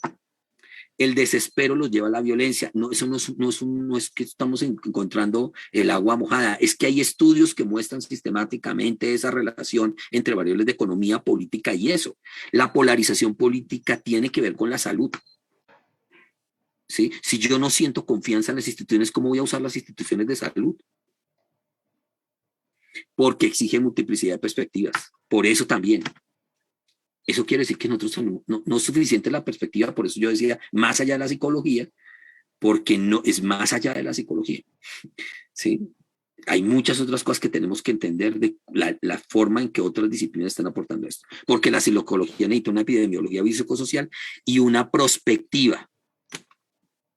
El desespero los lleva a la violencia. No, eso no es que estamos encontrando el agua mojada, es que hay estudios que muestran sistemáticamente esa relación entre variables de economía, política y eso. La polarización política tiene que ver con la salud. ¿Sí? Si yo no siento confianza en las instituciones, ¿cómo voy a usar las instituciones de salud? Porque exige multiplicidad de perspectivas. Por eso también. Eso quiere decir que nosotros no es suficiente la perspectiva, por eso yo decía, más allá de la psicología, porque no es más allá de la psicología. ¿Sí? Hay muchas otras cosas que tenemos que entender de la forma en que otras disciplinas están aportando esto. Porque la psicología necesita una epidemiología biopsicosocial y una prospectiva.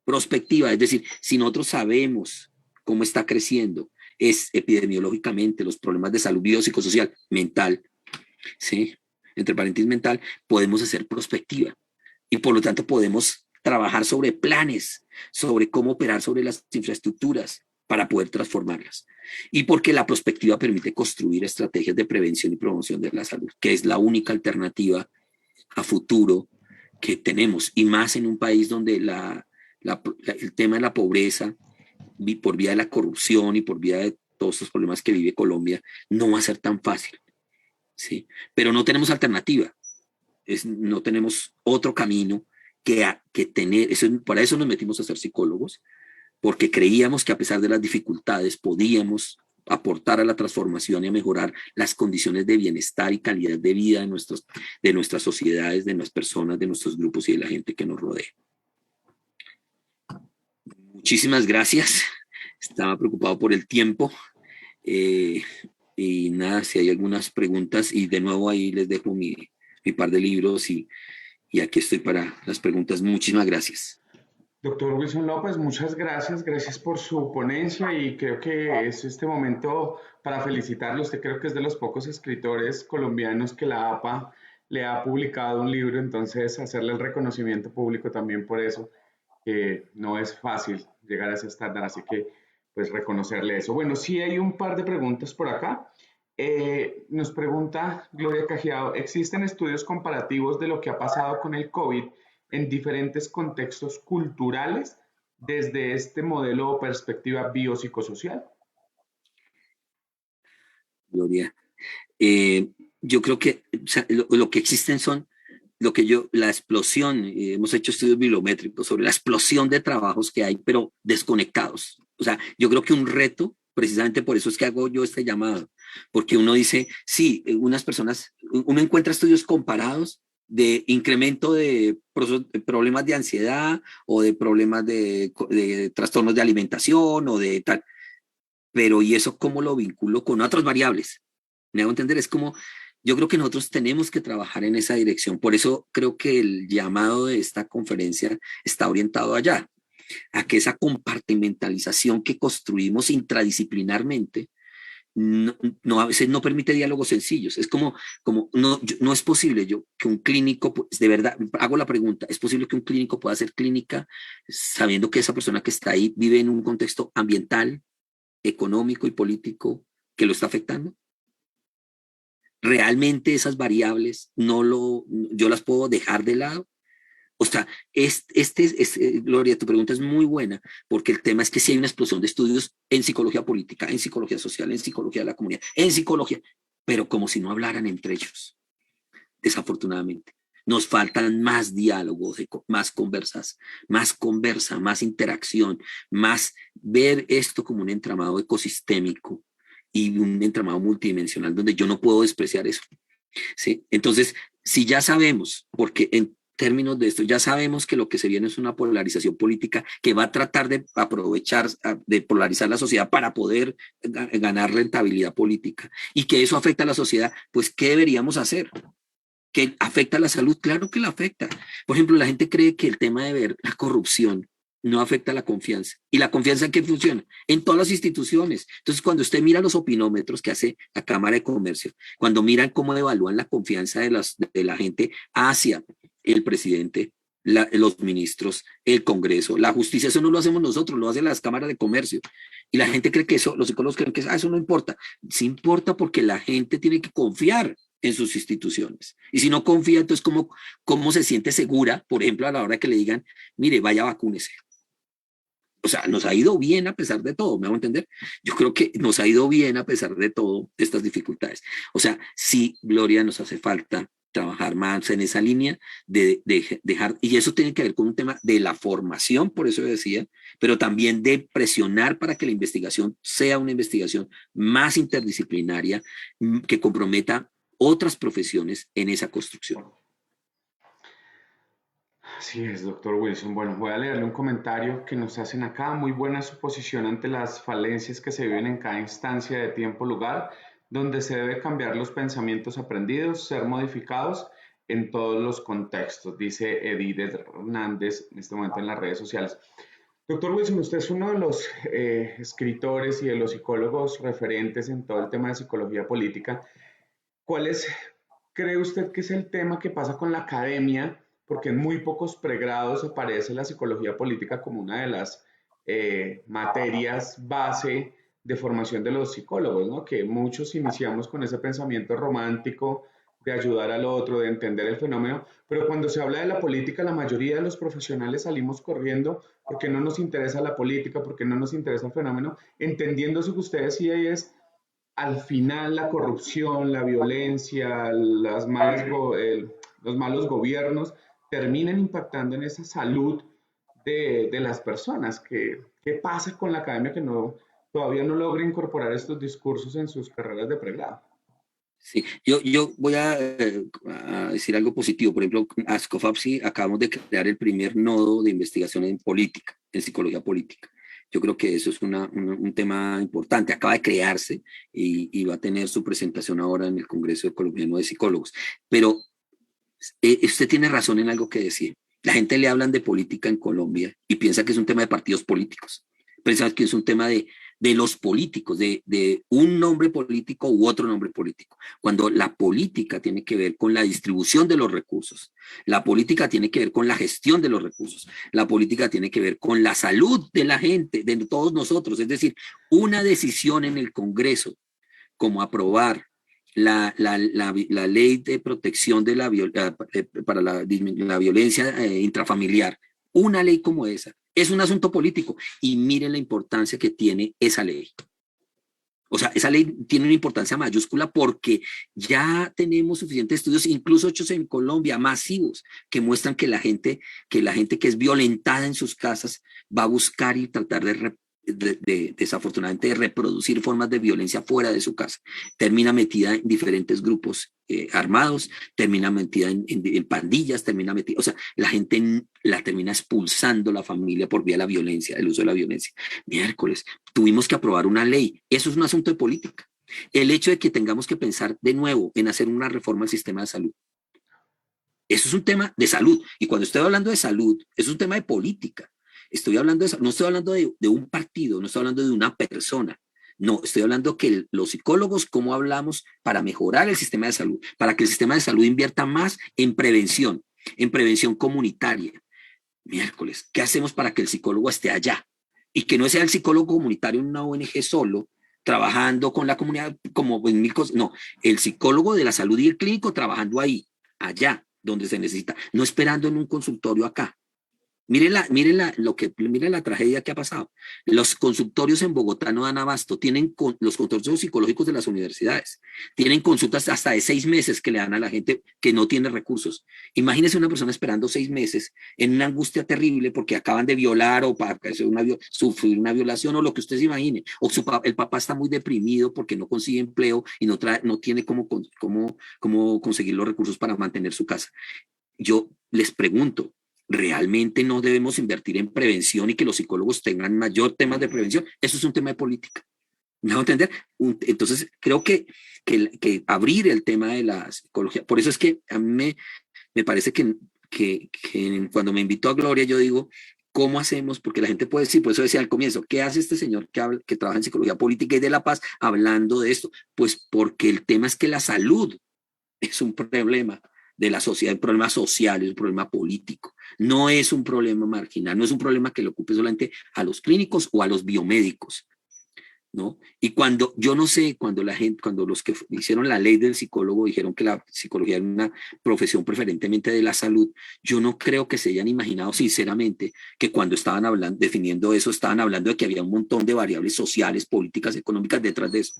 Prospectiva, es decir, si nosotros sabemos cómo está creciendo es epidemiológicamente los problemas de salud biopsicosocial mental, ¿sí? Entre paréntesis mental, podemos hacer prospectiva y por lo tanto podemos trabajar sobre planes, sobre cómo operar sobre las infraestructuras para poder transformarlas. Y porque la prospectiva permite construir estrategias de prevención y promoción de la salud, que es la única alternativa a futuro que tenemos, y más en un país donde el tema de la pobreza, por vía de la corrupción y por vía de todos estos problemas que vive Colombia, no va a ser tan fácil. ¿Sí? Pero no tenemos alternativa, no tenemos otro camino que tener, para eso nos metimos a ser psicólogos, porque creíamos que a pesar de las dificultades podíamos aportar a la transformación y a mejorar las condiciones de bienestar y calidad de vida de nuestras sociedades, de nuestras personas, de nuestros grupos y de la gente que nos rodea. Muchísimas gracias. Estaba preocupado por el tiempo. Y nada, si hay algunas preguntas, y de nuevo ahí les dejo mi par de libros y aquí estoy para las preguntas. Muchísimas gracias. Doctor Wilson López, muchas gracias, gracias por su ponencia y creo que es este momento para felicitarlo. Usted creo que es de los pocos escritores colombianos que la APA le ha publicado un libro, entonces hacerle el reconocimiento público también por eso, que no es fácil llegar a ese estándar, así que pues reconocerle eso. Bueno, sí hay un par de preguntas por acá. Nos pregunta Gloria Cajiao, ¿existen estudios comparativos de lo que ha pasado con el COVID en diferentes contextos culturales desde este modelo o perspectiva biopsicosocial? Gloria. Eh, yo creo que o sea, lo que existen son la explosión, hemos hecho estudios bibliométricos sobre la explosión de trabajos que hay, pero desconectados. O sea, yo creo que un reto, precisamente por eso es que hago yo este llamado, porque uno dice, sí, unas personas, uno encuentra estudios comparados de incremento de problemas de ansiedad o de problemas de trastornos de alimentación o de tal, pero ¿y eso cómo lo vinculo con otras variables? Me hago entender, es como, yo creo que nosotros tenemos que trabajar en esa dirección. Por eso creo que el llamado de esta conferencia está orientado allá, a que esa compartimentalización que construimos intradisciplinarmente a veces no permite diálogos sencillos. Es como no es posible que un clínico, pues, de verdad, hago la pregunta, ¿es posible que un clínico pueda hacer clínica sabiendo que esa persona que está ahí vive en un contexto ambiental, económico y político que lo está afectando? Realmente esas variables yo las puedo dejar de lado. O sea, Gloria, tu pregunta es muy buena, porque el tema es que si hay una explosión de estudios en psicología política, en psicología social, en psicología de la comunidad, en psicología, pero como si no hablaran entre ellos, desafortunadamente. Nos faltan más diálogos, más conversas, más conversa, más interacción, más ver esto como un entramado ecosistémico y un entramado multidimensional donde yo no puedo despreciar eso. ¿Sí? Entonces, si ya sabemos, porque términos de esto. Ya sabemos que lo que se viene es una polarización política que va a tratar de aprovechar, de polarizar la sociedad para poder ganar rentabilidad política y que eso afecta a la sociedad. Pues, ¿qué deberíamos hacer? ¿Que afecta a la salud? Claro que la afecta. Por ejemplo, la gente cree que el tema de ver la corrupción no afecta a la confianza. ¿Y la confianza en qué funciona? En todas las instituciones. Entonces, cuando usted mira los opinómetros que hace la Cámara de Comercio, cuando miran cómo evalúan la confianza de la gente hacia el presidente, los ministros, el Congreso, la justicia, eso no lo hacemos nosotros, lo hacen las cámaras de comercio. Y la gente cree que eso, los psicólogos creen que eso no importa. Sí importa porque la gente tiene que confiar en sus instituciones. Y si no confía, entonces, ¿cómo se siente segura, por ejemplo, a la hora que le digan, mire, vaya, vacúnese? O sea, nos ha ido bien a pesar de todo, ¿me hago entender? Yo creo que nos ha ido bien a pesar de todo estas dificultades. O sea, sí, Gloria, nos hace falta trabajar más en esa línea de dejar, y eso tiene que ver con un tema de la formación, por eso decía, pero también de presionar para que la investigación sea una investigación más interdisciplinaria, que comprometa otras profesiones en esa construcción. Así es, doctor Wilson. Bueno, voy a leerle un comentario que nos hacen acá. Muy buena suposición ante las falencias que se viven en cada instancia de tiempo-lugar, donde se debe cambiar los pensamientos aprendidos, ser modificados en todos los contextos, dice Edith Hernández en este momento en las redes sociales. Doctor Wilson, usted es uno de los escritores y de los psicólogos referentes en todo el tema de psicología política. ¿Cuál es, cree usted que es el tema que pasa con la academia? Porque en muy pocos pregrados aparece la psicología política como una de las materias base de formación de los psicólogos, ¿no? Que muchos iniciamos con ese pensamiento romántico de ayudar al otro, de entender el fenómeno, pero cuando se habla de la política, la mayoría de los profesionales salimos corriendo porque no nos interesa la política, porque no nos interesa el fenómeno, entendiendo eso que usted decía y es al final la corrupción, la violencia, los malos gobiernos terminan impactando en esa salud de las personas. ¿Qué pasa con la academia que todavía no logra incorporar estos discursos en sus carreras de pregrado? Sí, yo voy a decir algo positivo. Por ejemplo, a Scofapsi acabamos de crear el primer nodo de investigación en política, en psicología política. Yo creo que eso es un tema importante. Acaba de crearse y va a tener su presentación ahora en el Congreso Colombiano de Psicólogos. Pero usted tiene razón en algo que decir. La gente le hablan de política en Colombia y piensa que es un tema de partidos políticos. Piensa que es un tema de los políticos, de un nombre político u otro nombre político. Cuando la política tiene que ver con la distribución de los recursos, la política tiene que ver con la gestión de los recursos, la política tiene que ver con la salud de la gente, de todos nosotros. Es decir, una decisión en el Congreso como aprobar la ley de protección de para la violencia intrafamiliar, una ley como esa, es un asunto político. Y miren la importancia que tiene esa ley. O sea, esa ley tiene una importancia mayúscula porque ya tenemos suficientes estudios, incluso hechos en Colombia, masivos, que muestran que la gente que es violentada en sus casas va a buscar y tratar desafortunadamente de reproducir formas de violencia fuera de su casa. Termina metida en diferentes grupos armados, termina metida en pandillas, termina metida, o sea, la gente la termina expulsando la familia por vía de la violencia, el uso de la violencia. Miércoles, tuvimos que aprobar una ley. Eso es un asunto de política. El hecho de que tengamos que pensar de nuevo en hacer una reforma al sistema de salud. Eso es un tema de salud. Y cuando estoy hablando de salud, es un tema de política. Estoy hablando no estoy hablando de un partido, no estoy hablando de una persona. No, estoy hablando que los psicólogos, cómo hablamos para mejorar el sistema de salud, para que el sistema de salud invierta más en prevención comunitaria. Miércoles, ¿qué hacemos para que el psicólogo esté allá? Y que no sea el psicólogo comunitario en una ONG solo, trabajando con la comunidad como en mil cosas. No, el psicólogo de la salud y el clínico trabajando ahí, allá, donde se necesita, no esperando en un consultorio acá. Miren la tragedia que ha pasado. Los consultorios en Bogotá no dan abasto, los consultorios psicológicos de las universidades, tienen consultas hasta de 6 meses que le dan a la gente que no tiene recursos. Imagínense una persona esperando 6 meses en una angustia terrible porque acaban de violar o para sufrir una violación o lo que usted se imagine. O el papá está muy deprimido porque no consigue empleo y no tiene cómo conseguir los recursos para mantener su casa. yo les pregunto, ¿realmente no debemos invertir en prevención y que los psicólogos tengan mayor temas de prevención? Eso es un tema de política. ¿Me hago entender? Entonces, creo que abrir el tema de la psicología, por eso es que a mí me parece que cuando me invitó a Gloria, yo digo, ¿cómo hacemos? Porque la gente puede decir, por eso decía al comienzo, ¿qué hace este señor que trabaja en psicología política y de la paz hablando de esto? Pues porque el tema es que la salud es un problema de la sociedad, un problema social, es un problema político. No es un problema marginal, no es un problema que le ocupe solamente a los clínicos o a los biomédicos, ¿no? Y cuando, yo no sé, cuando los que hicieron la ley del psicólogo dijeron que la psicología era una profesión preferentemente de la salud, yo no creo que se hayan imaginado sinceramente que cuando estaban hablando, definiendo eso, estaban hablando de que había un montón de variables sociales, políticas, económicas detrás de eso.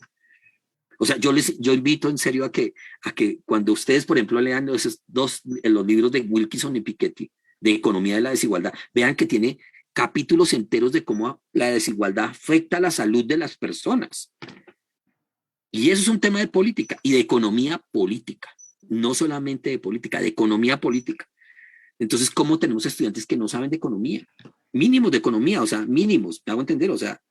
O sea, yo invito en serio a que cuando ustedes, por ejemplo, lean los libros de Wilkinson y Piketty, de economía de la desigualdad, vean que tiene capítulos enteros de cómo la desigualdad afecta a la salud de las personas. Y eso es un tema de política y de economía política, no solamente de política, de economía política. Entonces, ¿cómo tenemos estudiantes que no saben de economía? Mínimos de economía, o sea, mínimos, me hago entender, o sea,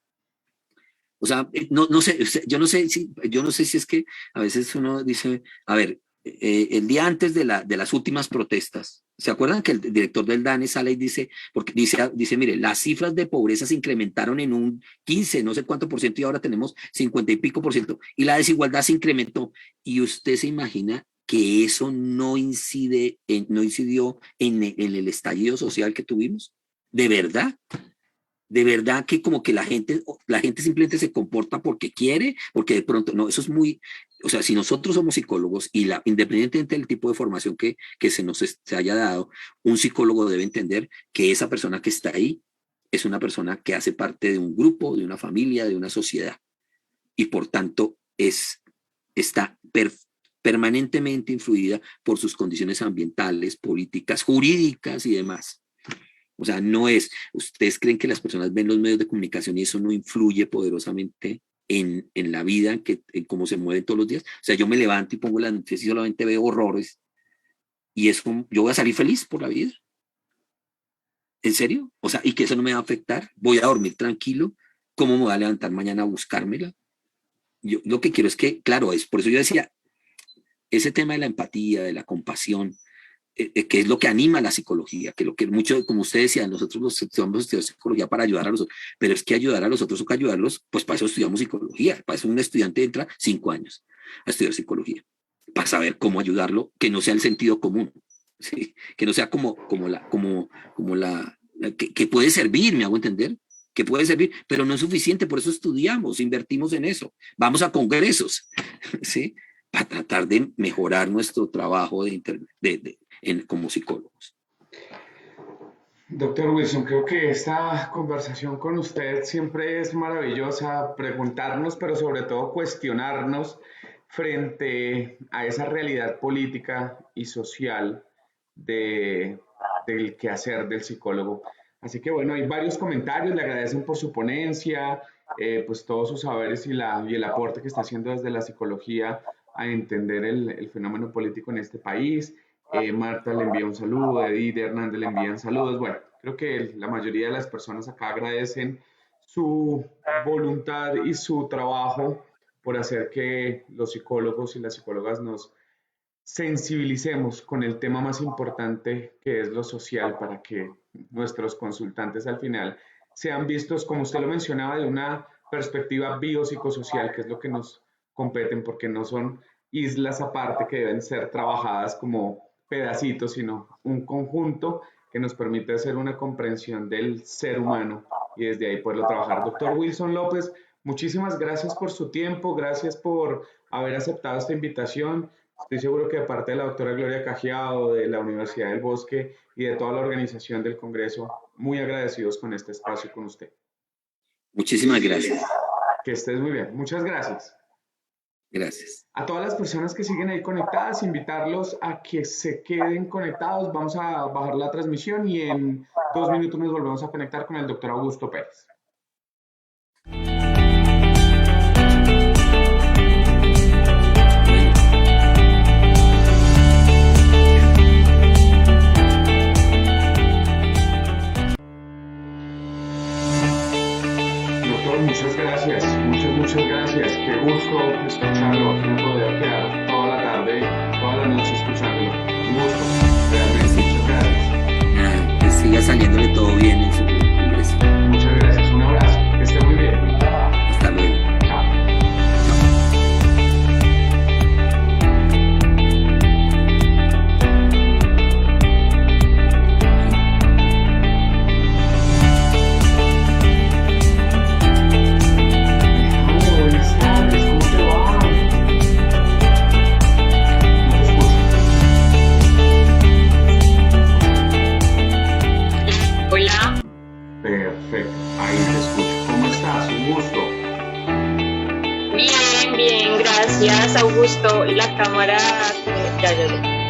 no sé, yo no sé si es que a veces uno dice, a ver, el día antes de las últimas protestas, ¿se acuerdan que el director del DANE sale y dice, porque dice, mire, las cifras de pobreza se incrementaron en un 15, no sé cuánto por ciento, y ahora tenemos 50 y pico por ciento, y la desigualdad se incrementó, y usted se imagina que eso no incidió en el estallido social que tuvimos? ¿De verdad? De verdad que como que la gente simplemente se comporta porque quiere, porque de pronto, no, eso es muy, o sea, si nosotros somos psicólogos y independientemente del tipo de formación que se haya dado, un psicólogo debe entender que esa persona que está ahí es una persona que hace parte de un grupo, de una familia, de una sociedad, y por tanto está permanentemente influida por sus condiciones ambientales, políticas, jurídicas y demás. O sea, no es, ustedes creen que las personas ven los medios de comunicación y eso no influye poderosamente en la vida, en cómo se mueven todos los días. O sea, yo me levanto y pongo las noticias y solamente veo horrores y es como, yo voy a salir feliz por la vida. ¿En serio? O sea, y que eso no me va a afectar. Voy a dormir tranquilo. ¿Cómo me voy a levantar mañana a buscármela? Yo lo que quiero es que, claro, es por eso yo decía, ese tema de la empatía, de la compasión, que es lo que anima la psicología, que lo que mucho, como usted decía, nosotros estudiamos psicología para ayudar a los otros, pero es que ayudar a los otros o que ayudarlos, pues para eso estudiamos psicología, para eso un estudiante entra 5 años a estudiar psicología, para saber cómo ayudarlo, que no sea el sentido común, ¿sí? Que no sea que puede servir, me hago entender, que puede servir, pero no es suficiente, por eso estudiamos, invertimos en eso, vamos a congresos, ¿sí? Para tratar de mejorar nuestro trabajo como psicólogos. Doctor Wilson, creo que esta conversación con usted siempre es maravillosa, preguntarnos, pero sobre todo cuestionarnos frente a esa realidad política y social del quehacer del psicólogo. Así que bueno, hay varios comentarios, le agradecen por su ponencia, pues todos sus saberes y el aporte que está haciendo desde la psicología a entender el fenómeno político en este país. Marta le envía un saludo, Edith Hernández le envían saludos. Bueno, creo que la mayoría de las personas acá agradecen su voluntad y su trabajo por hacer que los psicólogos y las psicólogas nos sensibilicemos con el tema más importante que es lo social para que nuestros consultantes al final sean vistos, como usted lo mencionaba, de una perspectiva biopsicosocial, que es lo que nos competen, porque no son islas aparte que deben ser trabajadas como pedacitos, sino un conjunto que nos permite hacer una comprensión del ser humano y desde ahí poderlo trabajar. Doctor Wilson López, muchísimas gracias por su tiempo, gracias por haber aceptado esta invitación. Estoy seguro que de parte de la doctora Gloria Cajiao, de la Universidad del Bosque y de toda la organización del Congreso, muy agradecidos con este espacio con usted. Muchísimas gracias. Que estés muy bien. Muchas gracias. Gracias. A todas las personas que siguen ahí conectadas, invitarlos a que se queden conectados. Vamos a bajar la transmisión y en 2 minutos nos volvemos a conectar con el doctor Augusto Pérez. Muchas gracias, muchas gracias. Qué gusto escucharlo. Aquí me podría quedar toda la tarde, toda la noche escuchándolo. Un gusto, realmente. Muchas gracias. Nada, que siga saliéndole todo bien en su congreso. Muchas gracias. Un abrazo. Que esté muy bien. Hasta luego. Chao. Buenas tardes, ¿cómo te va? No te escucho. Hola, Perfecto, ahí te escucho. ¿Cómo estás? Un gusto. bien, bien, gracias, Augusto. La cámara, ya, ya, ya.